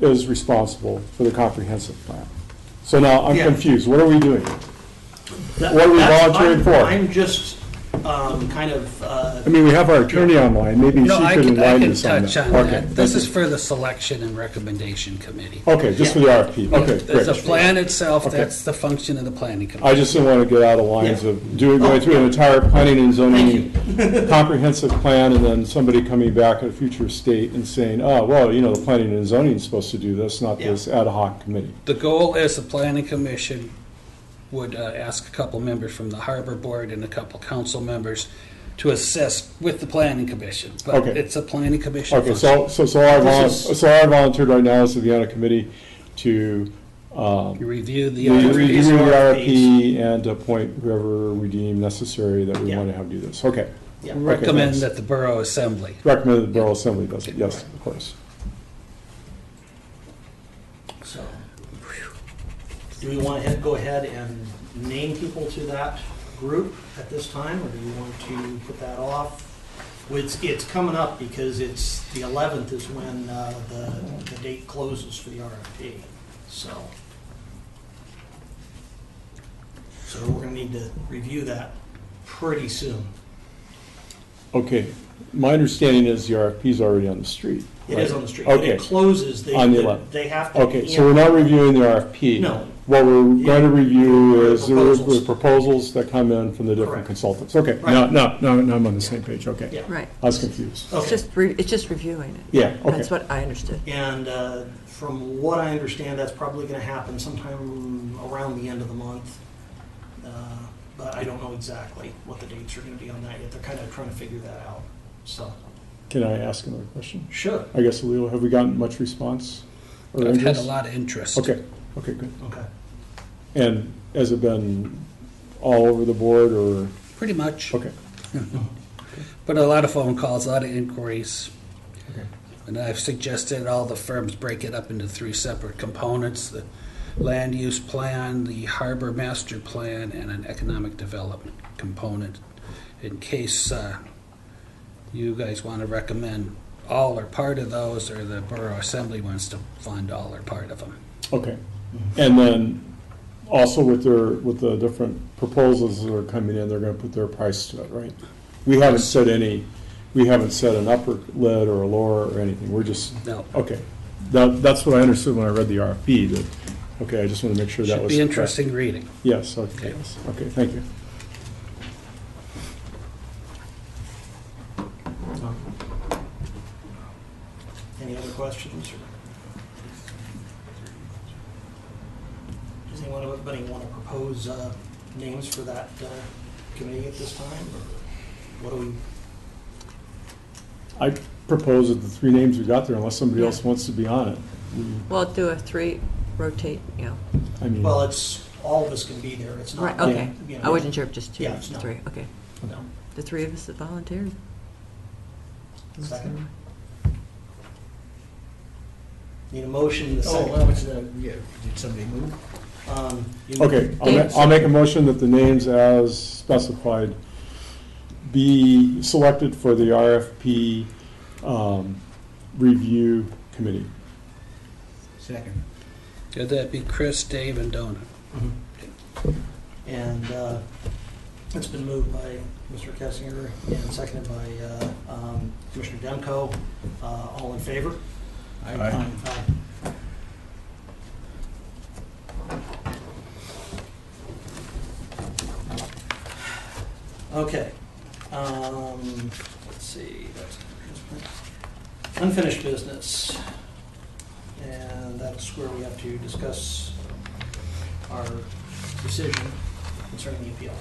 is responsible for the comprehensive plan. So now I'm Yeah. confused. What are we doing? That- What are we that's- volunteering I'm- for? I'm just kind of, I mean, we have our attorney online. Maybe she No, I could can enlighten us on touch that. on Okay, that. This thank is you. for the selection and recommendation committee. Okay, just for the RFP. Okay, There's a great. plan itself, Okay. that's the function of the planning I committee. just didn't want to get out of lines Yeah. of going through an entire planning and zoning Thank comprehensive plan, and then somebody coming back at a future state and saying, oh, well, you know, the planning and zoning is supposed to do this, not Yeah. this ad hoc committee. The goal is the planning commission would ask a couple members from the harbor board and a couple council members to assist with the planning commission. But Okay. it's a planning commission Okay, function. so I This is- volunteered right now as the Vienna committee to You review the Yeah, review these the are RFP and appoint whoever we deem necessary that we Yeah. want to have do this. Okay, yeah. recommend thanks. that the borough assembly. recommend that the Borough Assembly does it, yes, of course. So, do we want to go ahead and name people to that group at this time, or do you want to put that off? It's coming up because it's, the 11th is when the date closes for the RFP, so. So we're going to need to review that pretty soon. Okay, my understanding is the RFP is already on the street. It right? is on the street. When Okay. it closes, On the 11th. they have to. Okay, so we're not reviewing the RFP. No. What we're going to review is the Proposals. proposals that come in from the different Correct. consultants. Okay, Right. now I'm on the same page, okay. Yeah. Right. I was confused. It's Okay. just, it's just reviewing it. Yeah, okay. That's what I understood. And from what I understand, that's probably going to happen sometime around the end of the month. But I don't know exactly what the dates are going to be on that yet. They're kind of trying to figure that out. So, Can I ask another question? sure. I guess, Leo, have we gotten much response? or I've had a interest? lot of interest. Okay, okay, good. Okay. And has it been all over the board, or, Pretty much. okay, But a lot of phone calls, a lot of inquiries. okay. And I've suggested all the firms break it up into 3 separate components: the land use plan, the harbor master plan, and an economic development component, in case you guys want to recommend all or part of those, or the Borough Assembly wants to fund all or part of them. Okay, and then also with the different proposals that are coming in, they're gonna put their price to it, right? We haven't set an upper lid or a lower or anything, we're just, No. okay. That's what I understood when I read the RFP, that, okay, I just wanna make sure that Should was. be correct. interesting reading. Yes, okay, Okay. yes, okay, thank you. Any other questions? Or does anybody want to propose names for that committee at this time? Or what do we? I propose that the 3 names we got there, unless somebody Yeah. else wants to be on it. Well, do a 3, rotate, I mean, Well, it's all of us can be there. It's not. Right, okay. you know, I wasn't sure if just 2, Yeah, it's not. 3, okay. No. The 3 of us that volunteered. Second. Need a motion. The Oh, second. well, it's, yeah, did somebody move? okay, Dave? I'll make a motion that the names as specified be selected for the RFP review committee. Second. Could that be Chris, Dave, and Donna? And it's been moved by Mr. Kessinger and seconded by Commissioner Demko. All in favor? Aye. Aye. Okay. Let's see. That's unfinished business. And that's where we have to discuss our decision concerning the appeal.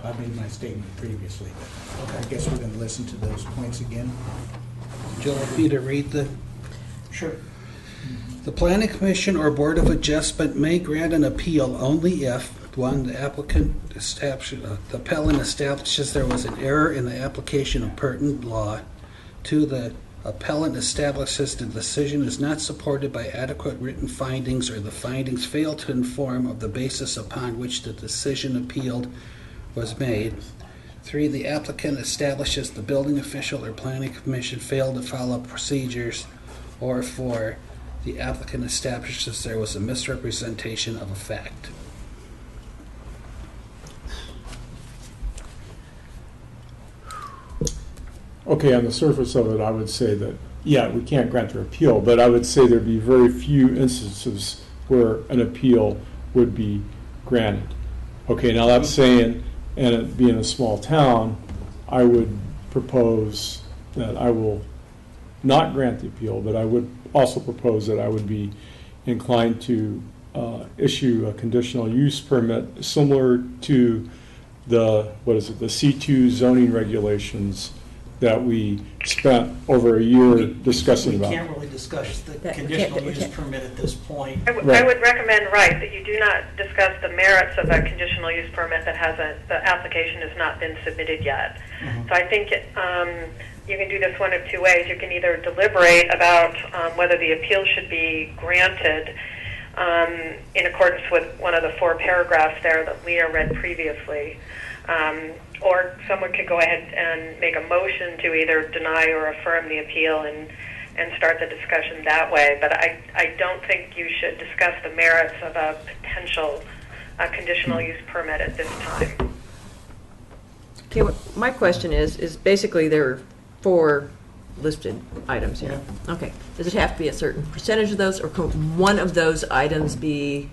I made my statement previously, but I guess we're going to listen to those points again. Would you like me to read the? Sure. The Planning Commission or Board of Adjustment may grant an appeal only if, 1, the applicant the appellant establishes there was an error in the application of pertinent law. 2, the appellant establishes the decision is not supported by adequate written findings, or the findings fail to inform of the basis upon which the decision appealed was made. 3, the applicant establishes the building official or planning commission failed to follow procedures. Or 4, the applicant establishes there was a misrepresentation of a fact. Okay, on the surface of it, I would say that, yeah, we can't grant their appeal, but I would say there'd be very few instances where an appeal would be granted. Okay, now that's saying, and it being a small town, I would propose that I will not grant the appeal, but I would also propose that I would be inclined to issue a conditional use permit similar to the C2 zoning regulations that we spent over a year discussing We about. can't really discuss the That- we conditional can't- we use can't. permit at this point. I Right. would recommend, right, that you do not discuss the merits of a conditional use permit that the application has not been submitted yet. So I think you can do this one of 2 ways. You can either deliberate about whether the appeal should be granted in accordance with one of the 4 paragraphs there that Leah read previously. Or someone could go ahead and make a motion to either deny or affirm the appeal, and and start the discussion that way. But I don't think you should discuss the merits of a potential conditional use permit at this time. Okay, my question is basically there are 4 listed items here. Okay, does it have to be a certain percentage of those, or can one of those items be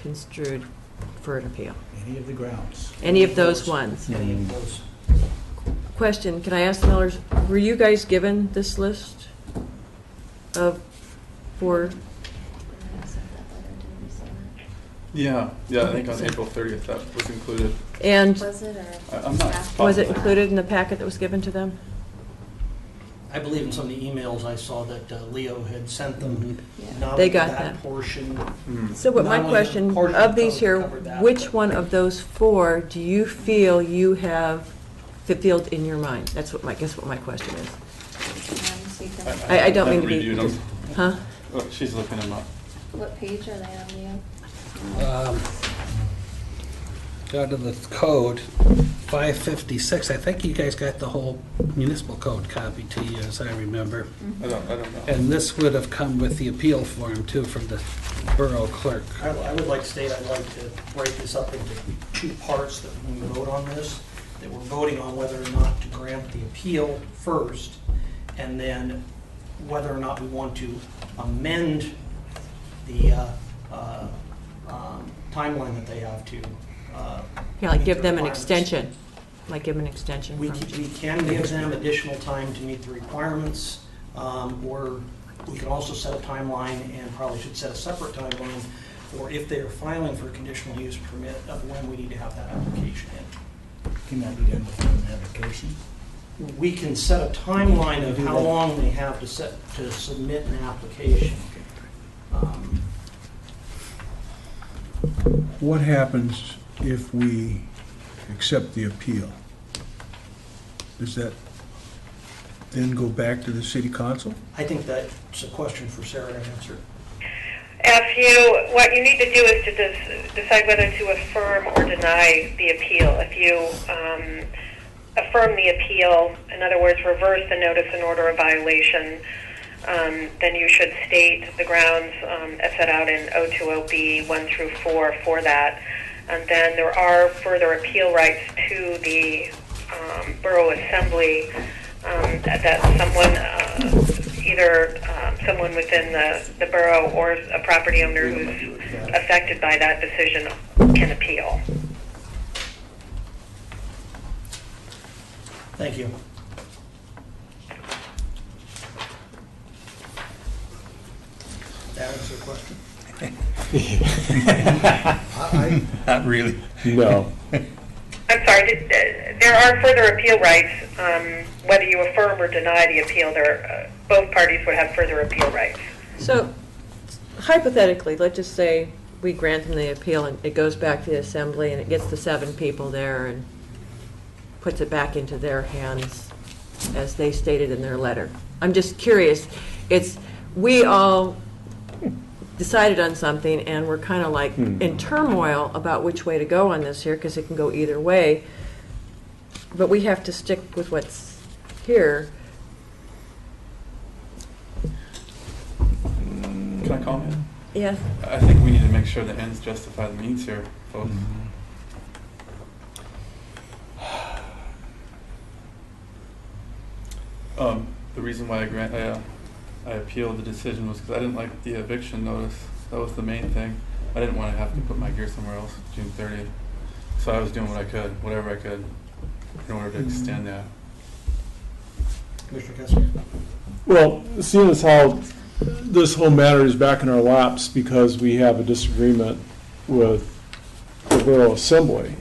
construed for an appeal? Any of the grounds. Any of those ones? Any of those. Question, can I ask the Millers, were you guys given this list of 4? Yeah, I think on April 30th that was included. And Was it, or? I'm not was it positive. included in the packet that was given to them? I believe in some of the emails I saw that Leo had sent them. Yeah. Not They only got that that. portion. So what my Not only question, the portion of these code here, covered that, which but- one of those 4 do you feel you have fulfilled in your mind? That's what my question is. So you can- I don't mean to haven't be- reviewed them. Huh? Oh, she's looking them up. What page are they on, Leo? Go to the code, 556. I think you guys got the whole municipal code copy to you, as I remember. I don't know. And this would have come with the appeal form, too, from the borough clerk. I would like to state, I'd like to break this up into 2 parts, that when we vote on this, that we're voting on whether or not to grant the appeal first, and then whether or not we want to amend the timeline that they have to. Yeah, like meet give the them an requirements. extension, like give them an extension We from can give them additional time to meet the requirements, or we can also set a timeline, and probably should set a separate timeline for if they are filing for a conditional use permit of when we need to have that application in. Can that be done before an application? We can set a timeline of Do how that. long they have to submit an application. What happens if we accept the appeal? Does that then go back to the city council? I think that's a question for Sarah to answer. What you need to do is to decide whether to affirm or deny the appeal. If you affirm the appeal, in other words, reverse the notice and order of violation, then you should state the grounds as set out in 020B 1 through 4 for that. And then there are further appeal rights to the Borough Assembly that someone, either someone within the borough or a property owner who's affected by that decision can appeal. Thank you. That answer your question? Not really. No. I'm sorry, there are further appeal rights. Whether you affirm or deny the appeal, both parties would have further appeal rights. So hypothetically, let's just say we grant them the appeal and it goes back to the assembly and it gets the 7 people there and puts it back into their hands as they stated in their letter. I'm just curious, we all decided on something and we're kind of like in turmoil about which way to go on this here, because it can go either way, but we have to stick with what's here. Can I comment? Yeah. I think we need to make sure the ends justify the means here, folks. The reason why I appealed the decision was because I didn't like the eviction notice. That was the main thing. I didn't want to have to put my gear somewhere else June 30th. So I was doing what I could, whatever I could, in order to extend that. Commissioner Kessler? Well, seeing as how this whole matter is back in our laps because we have a disagreement with the Borough Assembly,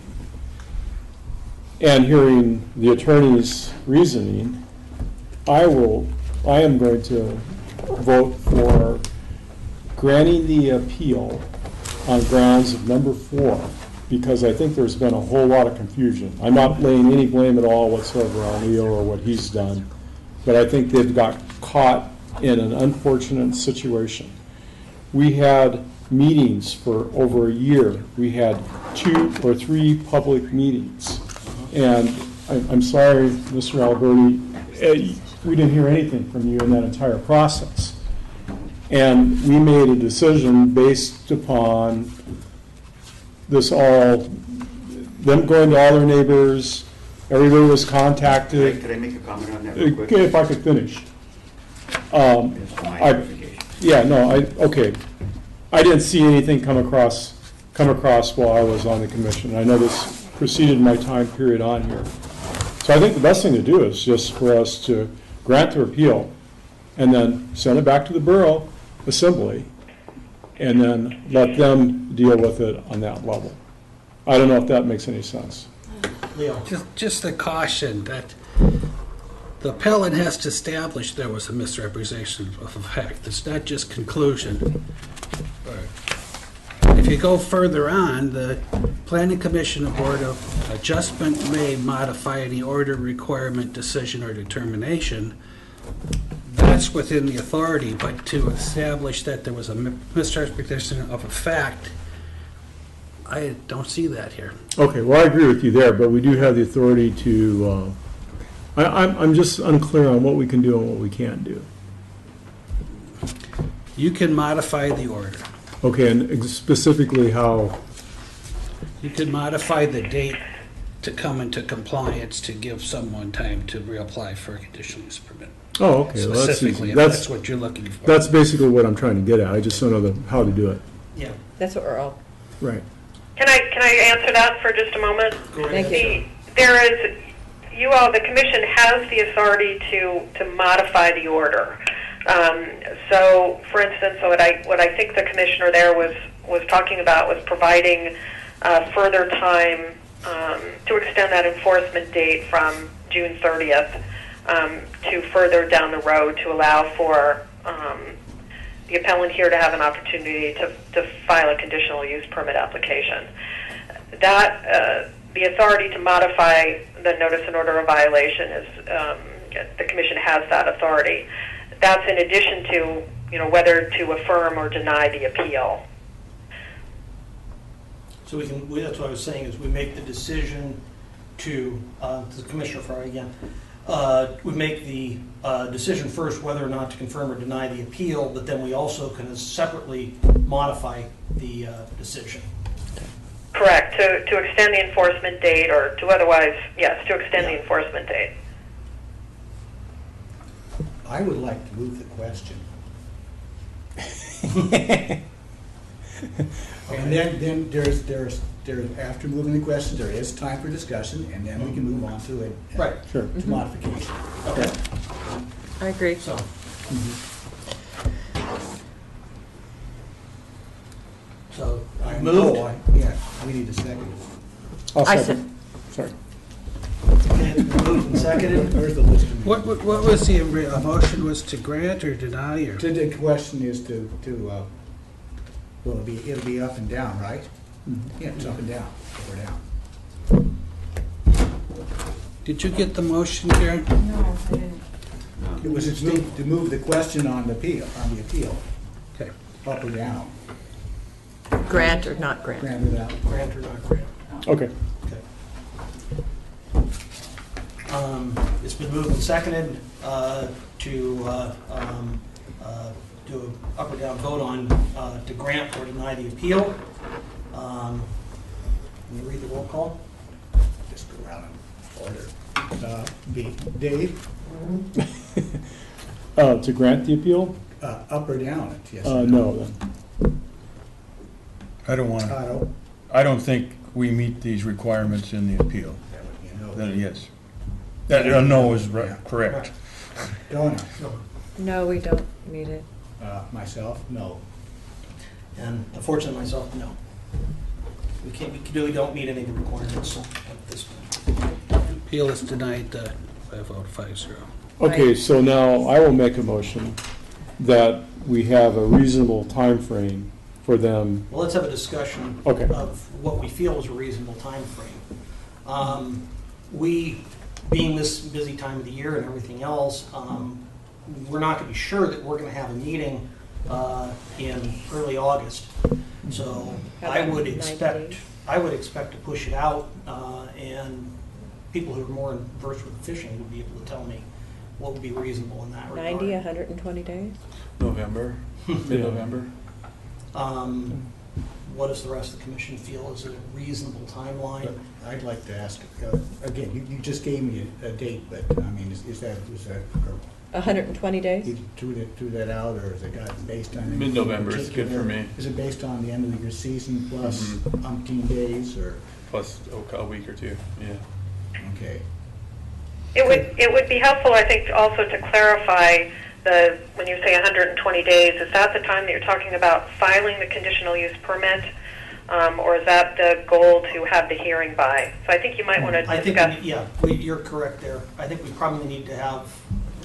and hearing the attorney's reasoning, I am going to vote for granting the appeal on grounds of number 4, because I think there's been a whole lot of confusion. I'm not laying any blame at all whatsoever on Leo or what he's done, but I think they've got caught in an unfortunate situation. We had meetings for over a year. We had 2 or 3 public meetings. And I'm sorry, Mr. Alberti, we didn't hear anything from you in that entire process. And we made a decision based upon this all, them going to all their neighbors, everybody was contacted. Could I make a comment on that real quick? If I could finish. It's my I- clarification. Yeah, no, okay. I didn't see anything come across while I was on the commission. I know this preceded my time period on here. So I think the best thing to do is just for us to grant the appeal and then send it back to the Borough Assembly and then let them deal with it on that level. I don't know if that makes any sense. Leo? Just a caution that the appellant has to establish there was a misrepresentation of a fact. It's not just conclusion. If you go further on, the Planning Commission or Board of Adjustment may modify any order, requirement, decision, or determination. That's within the authority, but to establish that there was a misrepresentation of a fact, I don't see that here. Okay, well, I agree with you there, but we do have the authority to, I'm just unclear on what we can do and what we can't do. You can modify the order. Okay, and specifically how, You can modify the date to come into compliance to give someone time to reapply for a conditional use permit. oh, okay, well, that's Specifically, easy. if that's what you're looking for. That's basically what I'm trying to get at. I just don't know how to do it. Yeah. That's what we're all, Right. Can I answer that for just a moment? Go ahead. Thank you. The commission has the authority to modify the order. So, for instance, what I think the commissioner there was talking about was providing further time to extend that enforcement date from June 30th to further down the road to allow for the appellant here to have an opportunity to file a conditional use permit application. That the authority to modify the notice and order of violation is the commission has that authority. That's in addition to whether to affirm or deny the appeal. So that's what I was saying, is we make the decision to the Commissioner Fry again, we make the decision first whether or not to confirm or deny the appeal, but then we also can separately modify the decision. Correct, to extend the enforcement date or to otherwise, yes, to extend the enforcement date. I would like to move the question. And then there's after moving the question, there is time for discussion, and then we can move on to it. Right. Sure. To modification. Okay. I agree. So, I moved. Yeah, we need a second. I'll I second. Sorry. Okay, it's been moved and seconded. Where's the list? What was the motion, was to grant or deny, or? The question is well, it'll be up and down, right? Yeah, it's up and down, up or down. Did you get the motion, Karen? No, I didn't. It was to move the question on the appeal, Okay. up or down, Grant or not grant? grant it out. Grant or not grant? Okay. Okay. It's been moved and seconded to do an up or down vote on to grant or deny the appeal. Can you read the roll call? Just go around in order. Dave, To grant the appeal? up or down, yes. or No, then. I don't want to, Otto, I don't think we meet these requirements in the appeal. that would be a no. Then yes. That, a no is Yeah. correct. Donna, No, we don't need it. myself, no. And unfortunately, myself, no. We really don't meet any of the requirements at this point. Appeal is denied by a vote of 5-0. Okay, Right. so now I will make a motion that we have a reasonable time frame for them. Well, let's have a discussion Okay. of what we feel is a reasonable time frame. We, being this busy time of the year and everything else, we're not going to be sure that we're going to have a meeting in early August. So How I about would 90 expect days? to push it out, and people who are more versed with fishing would be able to tell me what would be reasonable in that regard? 90, 120 days? November, mid-November. What does the rest of the commission feel is a reasonable timeline? I'd like to ask, again, you just gave me a date, but, I mean, is that, 120 days? you threw that out, or is it based on? anything Mid-November is good for particular? me. Is it based on the end of your season plus Mhm. umpteen days, or, Plus a week or two, yeah. okay? It would be helpful, I think, also to clarify when you say 120 days, is that the time that you're talking about filing the conditional use permit? Or is that the goal to have the hearing by? So I think you might want to I think, discuss. you're correct there. I think we probably need to have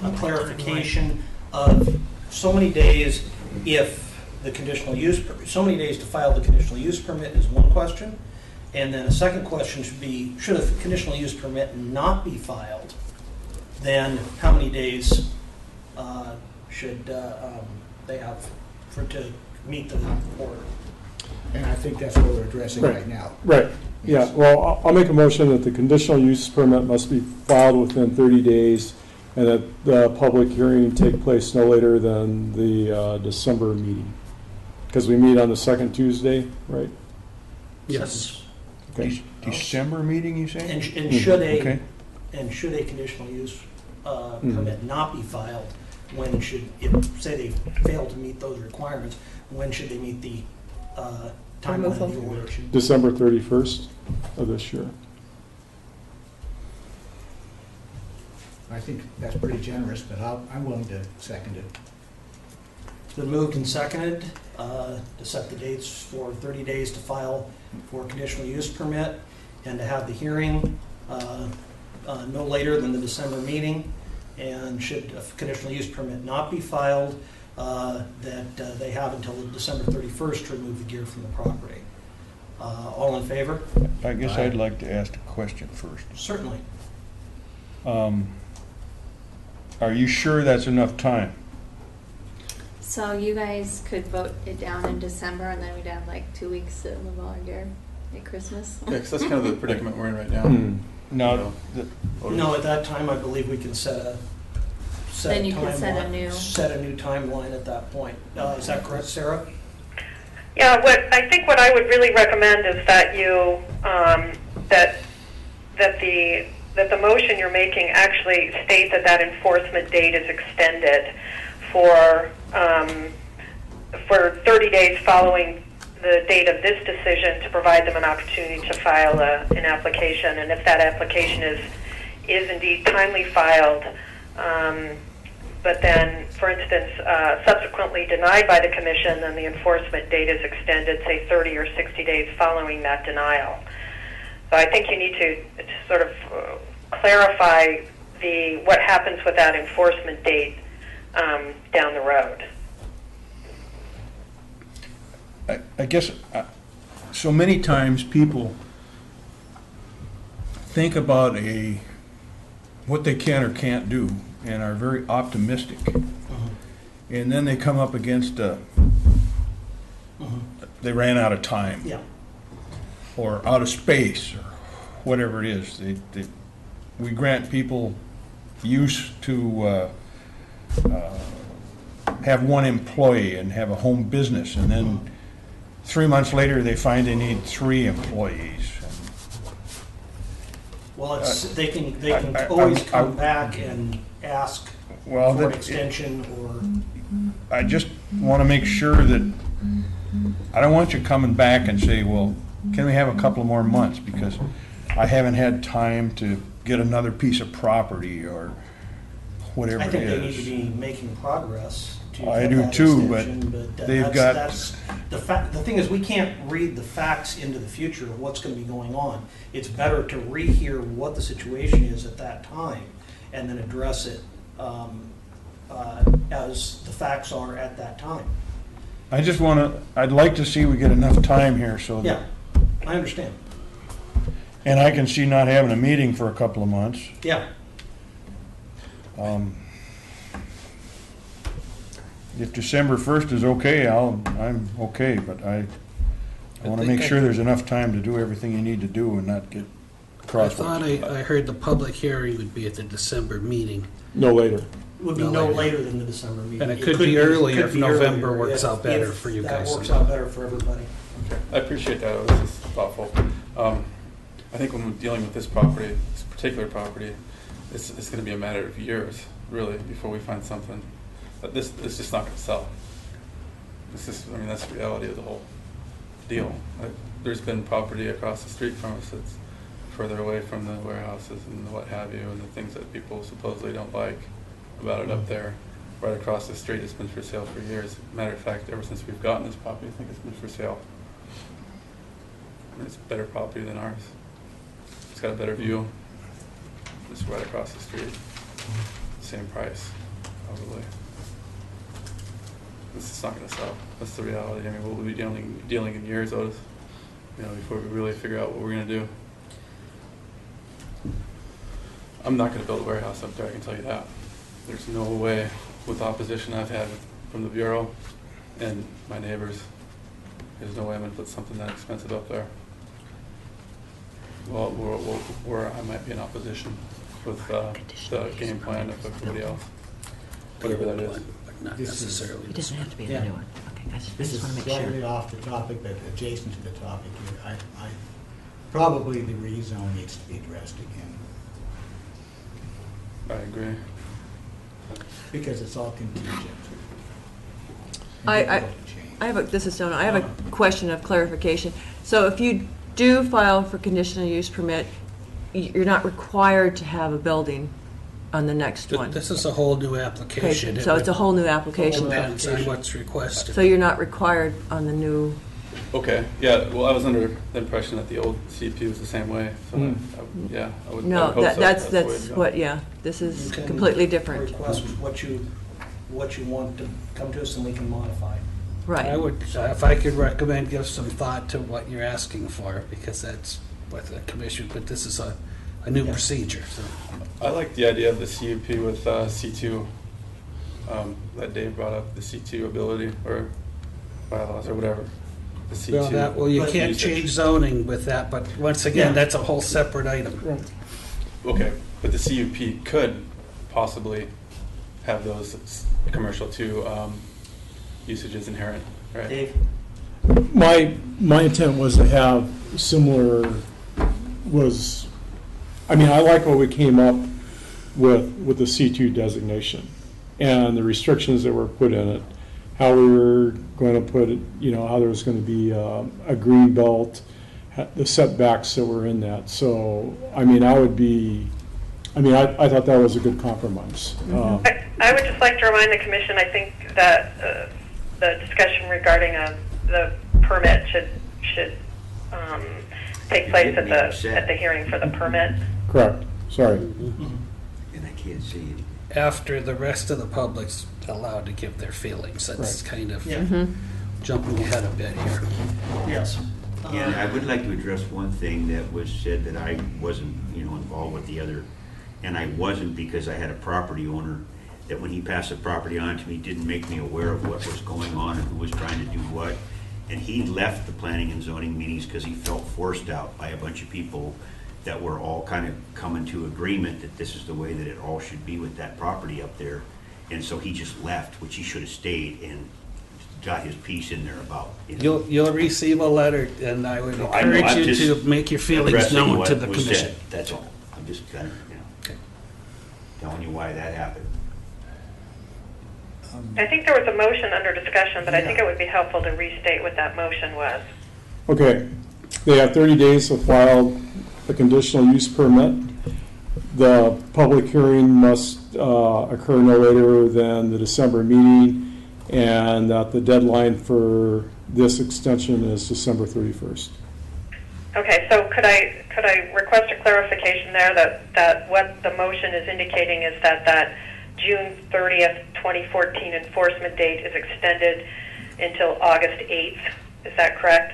a clarification of so many days if the conditional use, so many days to file the conditional use permit is one question. And then a second question should be, should a conditional use permit not be filed, then how many days should they have to meet the order? And I think that's what we're addressing right now. Right, yeah, well, I'll make a motion that the conditional use permit must be filed within 30 days and that the public hearing take place no later than the December meeting. Because we meet on the second Tuesday, right? Yes. Okay. December meeting, you say? And Okay. should a conditional use permit not be filed, when should, if, say they fail to meet those requirements, when should they meet the timeline of the order? December 31st of this year. I think that's pretty generous, but I'm willing to second it. It's been moved and seconded to set the dates for 30 days to file for a conditional use permit and to have the hearing no later than the December meeting. And should a conditional use permit not be filed, that they have until December 31st to remove the gear from the property. All in favor? I guess I'd like to ask a question first. Certainly. Are you sure that's enough time? So you guys could vote it down in December, and then we'd have like 2 weeks to move on here at Christmas. Yeah, because that's kind of the predicament we're in right now. Now, No, at that time, I believe we can set a Then you can set a new- timeline at that point. Is that correct, Sarah? Yeah, I think what I would really recommend is that you that the motion you're making actually state that enforcement date is extended for 30 days following the date of this decision to provide them an opportunity to file an application, and if that application is indeed timely filed, but then, for instance, subsequently denied by the commission, then the enforcement date is extended, say 30 or 60 days following that denial. So I think you need to sort of clarify what happens with that enforcement date down the road. I guess so many times people think about what they can or can't do and are very optimistic. And then they come up against they ran out of time. Yeah. Or out of space, or whatever it is. We grant people use to have one employee and have a home business, and then 3 months later they find they need 3 employees. Well, they can always come back and ask for an extension or. I just want to make sure that, I don't want you coming back and say, well, can we have a couple more months, because I haven't had time to get another piece of property or whatever it is. I think they need to be making progress. I do too, but they've got. The thing is, we can't read the facts into the future of what's going to be going on. It's better to rehear what the situation is at that time and then address it as the facts are at that time. I just want to, I'd like to see we get enough time here so that. Yeah, I understand. And I can see not having a meeting for a couple of months. Yeah. If December 1st is okay, I'm okay, but I want to make sure there's enough time to do everything you need to do and not get I Crosswalk. thought I heard the public hearing would be at the December meeting. No later. Would be No no later. later than the December meeting. And it could be earlier if could be November earlier works out better for you guys. That works out better for everybody. Okay, I appreciate that, this is thoughtful. I think when we're dealing with this property, this particular property, it's gonna be a matter of years, really, before we find something. But this is just not gonna sell. I mean, that's the reality of the whole deal. There's been property across the street from us that's further away from the warehouses and what have you, and the things that people supposedly don't like about it up there. Right across the street, it's been for sale for years. Matter of fact, ever since we've gotten this property, I think it's been for sale. And it's better property than ours. It's got a better view. It's right across the street. Same price, probably. This is not gonna sell. That's the reality. I mean, we'll be dealing in years, Otis, before we really figure out what we're gonna do. I'm not gonna build a warehouse up there, I can tell you that. There's no way, with opposition I've had from the Bureau and my neighbors, there's no way I'm gonna put something that expensive up there. Well, where I might be in opposition with the game plan of everybody else, whatever that is. But not This is- necessarily. It doesn't have to be a Yeah. new one. Okay, I This just is want to make slightly sure. off the topic, but adjacent to the topic here. Probably the rezone needs to be addressed again, I agree. because it's all contingent. I- And difficult to change. This is Donna, I have a question of clarification. So if you do file for conditional use permit, you're not required to have a building on the next one? This is a whole new Okay, application. so it's a whole new application. Depends on what's requested. So you're not required on the new, Okay, yeah, well, I was under the impression that the old CP was the same way, so, yeah, I would no, hope so. that's the way to go. what, yeah, this is You can completely different. Request what you want to come to us and we can modify. Right. I would, if I could recommend, give some thought to what you're asking for, because that's what the commission, but this is a new Yeah. procedure, so. I like the idea of the CUP with C2, that Dave brought up, the C2 ability, or bylaws, or whatever. The C2. Well, you But- can't change zoning with that, but once again, Yeah. that's a whole separate item. Okay, but the CUP could possibly have those commercial 2 usages inherent, right? Dave? My intent was to have similar, I like what we came up with the C2 designation and the restrictions that were put in it, how we were going to put it, how there was going to be a green belt, the setbacks that were in that. So, I thought that was a good compromise. I would just like to remind the commission, I think that the discussion regarding the permit should take place at the hearing for the permit. Correct, sorry. And I can't see it. After the rest of the public's allowed to give their feelings, that's kind of Yeah. jumping ahead a bit here. Yes. And I would like to address one thing that was said, that I wasn't, involved with the other. And I wasn't because I had a property owner that when he passed the property on to me, didn't make me aware of what was going on and who was trying to do what. And he left the planning and zoning meetings because he felt forced out by a bunch of people that were all kind of coming to agreement that this is the way that it all should be with that property up there. And so he just left, which he should have stayed and got his piece in there about. You'll receive a letter, and I would No, I know, encourage I'm you just to make your feelings addressing known what to the was commission. said, that's all. I'm just kind of, Okay. telling you why that happened. I think there was a motion under discussion, but I think it would be helpful to restate what that motion was. Okay, they have 30 days to file a conditional use permit. The public hearing must occur no later than the December meeting, and that the deadline for this extension is December 31st. Okay, so could I request a clarification there that what the motion is indicating is that June 30th, 2014 enforcement date is extended until August 8th? Is that correct?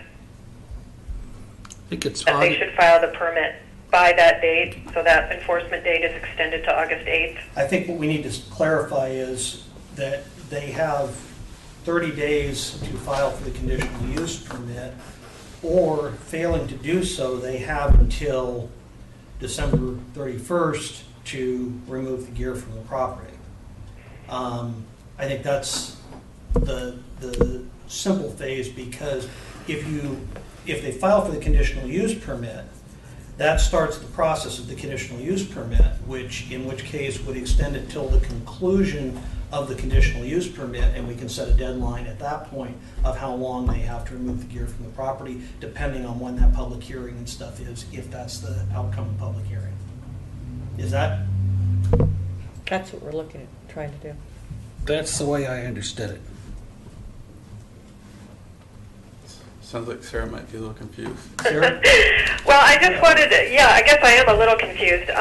I think it's That they should file the permit by that date, so that enforcement date is extended to August 8th? I think what we need to clarify is that they have 30 days to file for the conditional use permit, or failing to do so, they have until December 31st to remove the gear from the property. I think that's the simple phase, because if they file for the conditional use permit, that starts the process of the conditional use permit, in which case would extend it till the conclusion of the conditional use permit, and we can set a deadline at that point of how long they have to remove the gear from the property, depending on when that public hearing and stuff is, if that's the outcome of public hearing. Is that? That's what we're looking at, trying to do. That's the way I understood it. Sounds like Sarah might be a little confused. Sarah? Well, I just wanted to, I guess I am a little confused.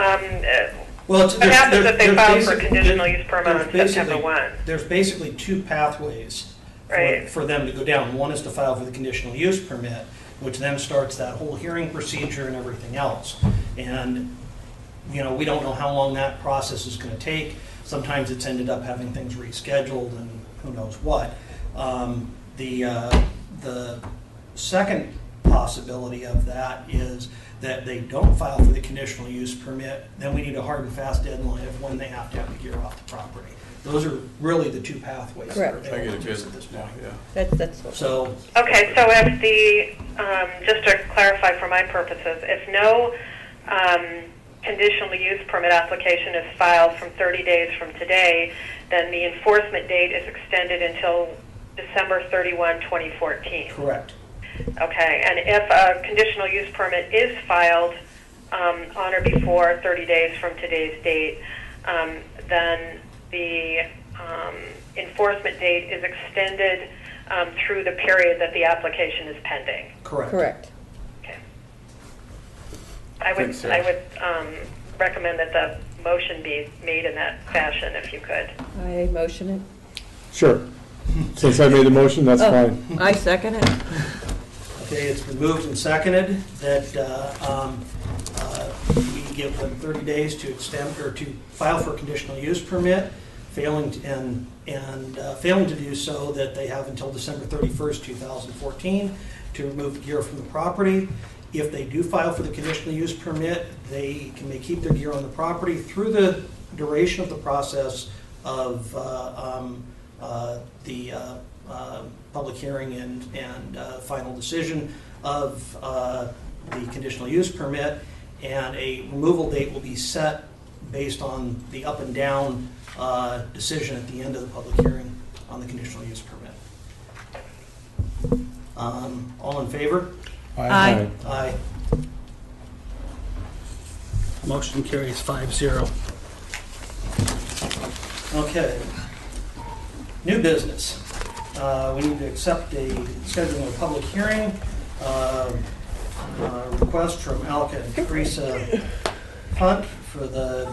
Well, What happens if they file for a basic- conditional use permit on there's September basically- 1? There's basically two pathways Right. for them to go down. One is to file for the conditional use permit, which then starts that whole hearing procedure and everything else. And, we don't know how long that process is going to take. Sometimes it's ended up having things rescheduled and who knows what. The second possibility of that is that they don't file for the conditional use permit, then we need a hard and fast deadline of when they have to have the gear off the property. Those are really the two pathways that are Correct. I get available it, to good. us at this point. Yeah. That's what. So, Okay, so if just to clarify for my purposes, if no conditional use permit application is filed from 30 days from today, then the enforcement date is extended until December 31, 2014. correct. Okay, and if a conditional use permit is filed on or before 30 days from today's date, then the enforcement date is extended through the period that the application is pending. Correct. Correct. Okay. I would Thanks, Sarah. recommend that the motion be made in that fashion, if you could. I motion it. Sure. Since I made the motion, that's Oh, fine. I second it. Okay, it's been moved and seconded that we give them 30 days to extend or to file for a conditional use permit, failing to do so, that they have until December 31st, 2014 to remove the gear from the property. If they do file for the conditional use permit, they may keep their gear on the property through the duration of the process of the public hearing and final decision of the conditional use permit, and a removal date will be set based on the up and down decision at the end of the public hearing on the conditional use permit. All in favor? Aye. Aye. Motion carries 5-0. Okay. New business. We need to accept scheduling a public hearing. Request from Alka and Teresa Hunt for the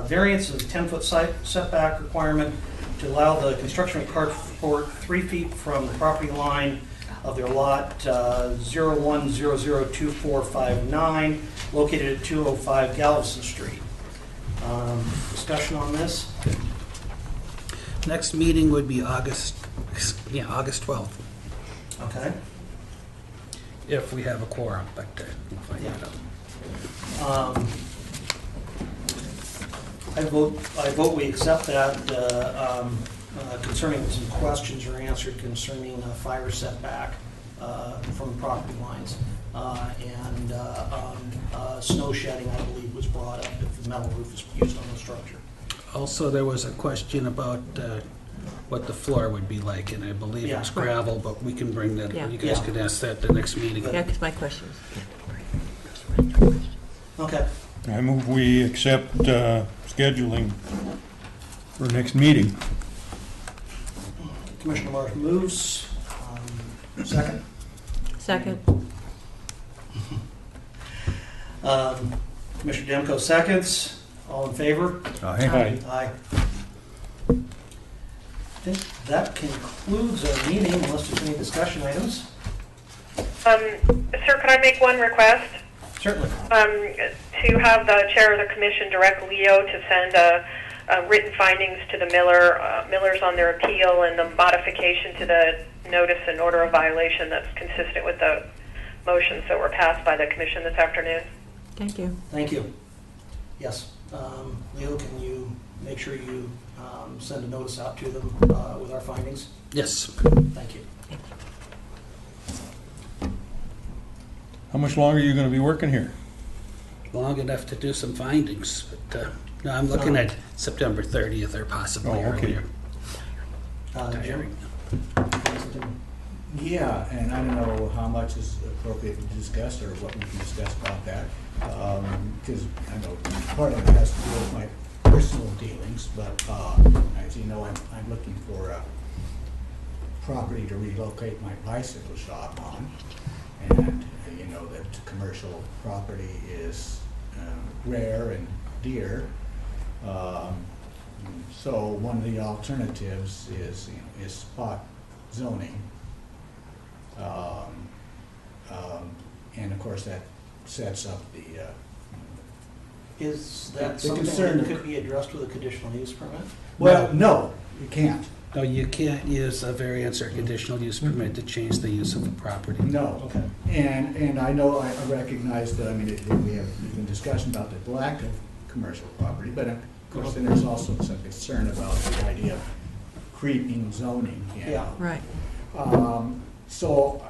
variance of 10-foot setback requirement to allow the construction of carport 3 feet from the property line of their lot 01002459, located at 205 Galveston Street. Discussion on this? Next meeting would be August 12th, Okay. if we have a quorum, but we'll find that out. I vote we accept that concerning some questions are answered concerning fire setback from property lines. And snow shedding, I believe, was brought up if the metal roof is used on the structure. Also, there was a question about what the floor would be like, and I believe it was Yeah. gravel, but we can bring that, Yeah. you guys Yeah. can ask that the next meeting. Yeah, because my question is. Okay. I move we accept scheduling for next meeting. Commissioner Marsh moves. Second. Second. Commissioner Demko seconds. All in favor? Aye. Aye. I think that concludes our meeting, unless there's any discussion items. Sir, could I make one request? Certainly. To have the chair of the commission direct Leo to send written findings to the Millers on their appeal and the modification to the notice and order of violation that's consistent with the motions that were passed by the commission this afternoon. Thank you. Thank you. Yes. Leo, can you make sure you send a notice out to them with our findings? Yes. Thank you. How much longer are you gonna be working here? Long enough to do some findings, but no, I'm looking at September 30th or possibly Oh, okay. earlier. Jim? Yeah, and I don't know how much is appropriate to discuss or what we can discuss about that. Because I know part of it has to do with my personal dealings, but as you know, I'm looking for a property to relocate my bicycle shop on. And you know that commercial property is rare and dear. So one of the alternatives is, is spot zoning. And of course, that sets up the, Is that The something concern- that could be addressed with a conditional use permit? well, no, you can't. No, you can't use a variance or conditional use permit to change the use of the property. No. Okay. And I know, I recognize that, I mean, we have been discussion about the lack of commercial property, but of course, then there's also some concern about the idea of creeping zoning. You know. Yeah. Right. So,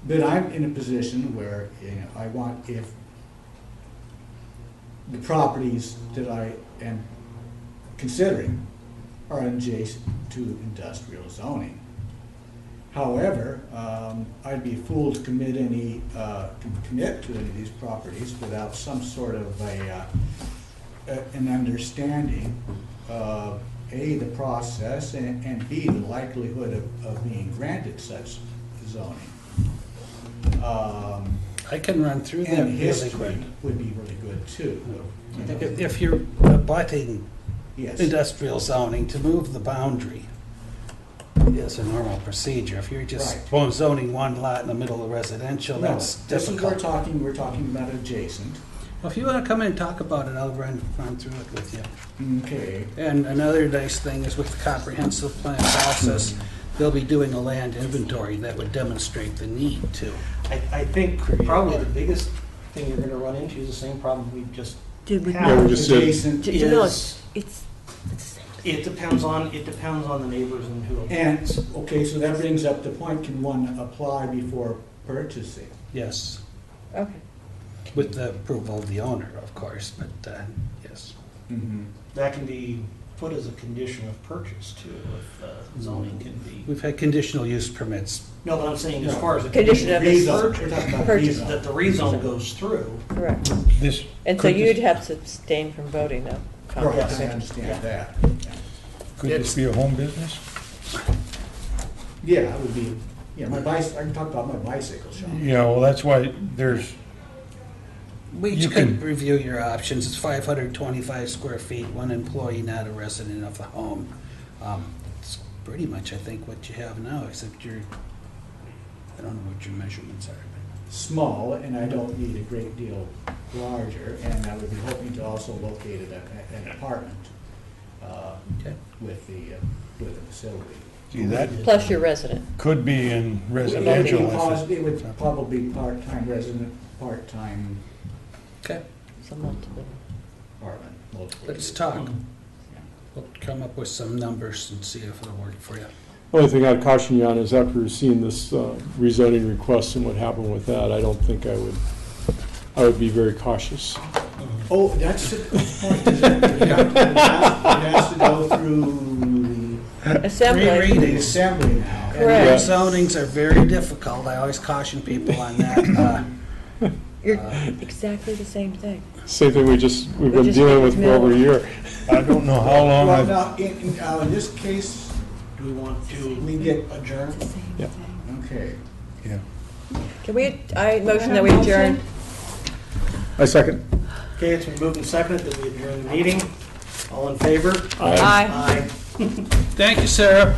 but I'm in a position where, you know, I want, if the properties that I am considering are adjacent to industrial zoning. However, I'd be a fool to commit to any of these properties without some sort of an understanding of A, the process, and B, the likelihood of being granted such zoning. I can run through that And really history quick. would be really good too. You know. If you're abutting Yes. industrial zoning, to move the boundary is a normal procedure. If you're just zoning one lot in the middle of residential, No, that's this is, difficult. we're talking about adjacent. Well, if you want to come in and talk about it, I'll run through it with you. Okay. And another nice thing is with the comprehensive plan process, they'll be doing a land inventory that would demonstrate the need to. I think probably the biggest thing you're gonna run into is the same problem we just Did we? had. Yeah, we just did. Adjacent. Is, It's the same. it depends on the neighbors and who. And, okay, so that brings up the point, can one apply before purchasing? Yes, Okay. with the approval of the owner, of course, but yes. That can be put as a condition of purchase too, if zoning can be. We've had conditional use permits. No, but I'm saying as far as the Condition of condition Rezone. of We're talking purchase, about Purchase. rezone. that the rezone goes through. Correct. This. And so could you'd this- have to abstain from voting now? Right, Yes. I understand that. Could this be a home business? Yeah, it would be, yeah, I can talk about my bicycle shop. Yeah, well, that's why there's, We You could can- review your options. It's 525 square feet, one employee, not a resident of the home. It's pretty much, I think, what you have now, except I don't know what your measurements are. Small, and I don't need a great deal larger, and I would be hoping to also locate an apartment Okay. with the facility. see, that Plus your resident. could be in It would residential. it would probably be part-time resident, part-time Okay, So multiple. apartment. multiple let's units. talk. Yeah. We'll come up with some numbers and see if it'll work for you. Only thing I'd caution you on is after seeing this rezoning request and what happened with that, I don't think I would be very cautious. Oh, that's the point. It has to go through Assembly. the Rereadings. assembly now. Correct. And rezonings are very difficult. I always caution people on that. You're exactly the same thing. Same thing we've We been just dealing did with with for over a Miller. year. I don't know how long Well, I've, now, in this case, Do we want to we get, adjourn? Yeah. okay. yeah. Can we, I motion that we adjourn? I second. Okay, it's been moved and seconded that we adjourn the meeting. All in favor? Aye. Aye. Thank you, Sarah.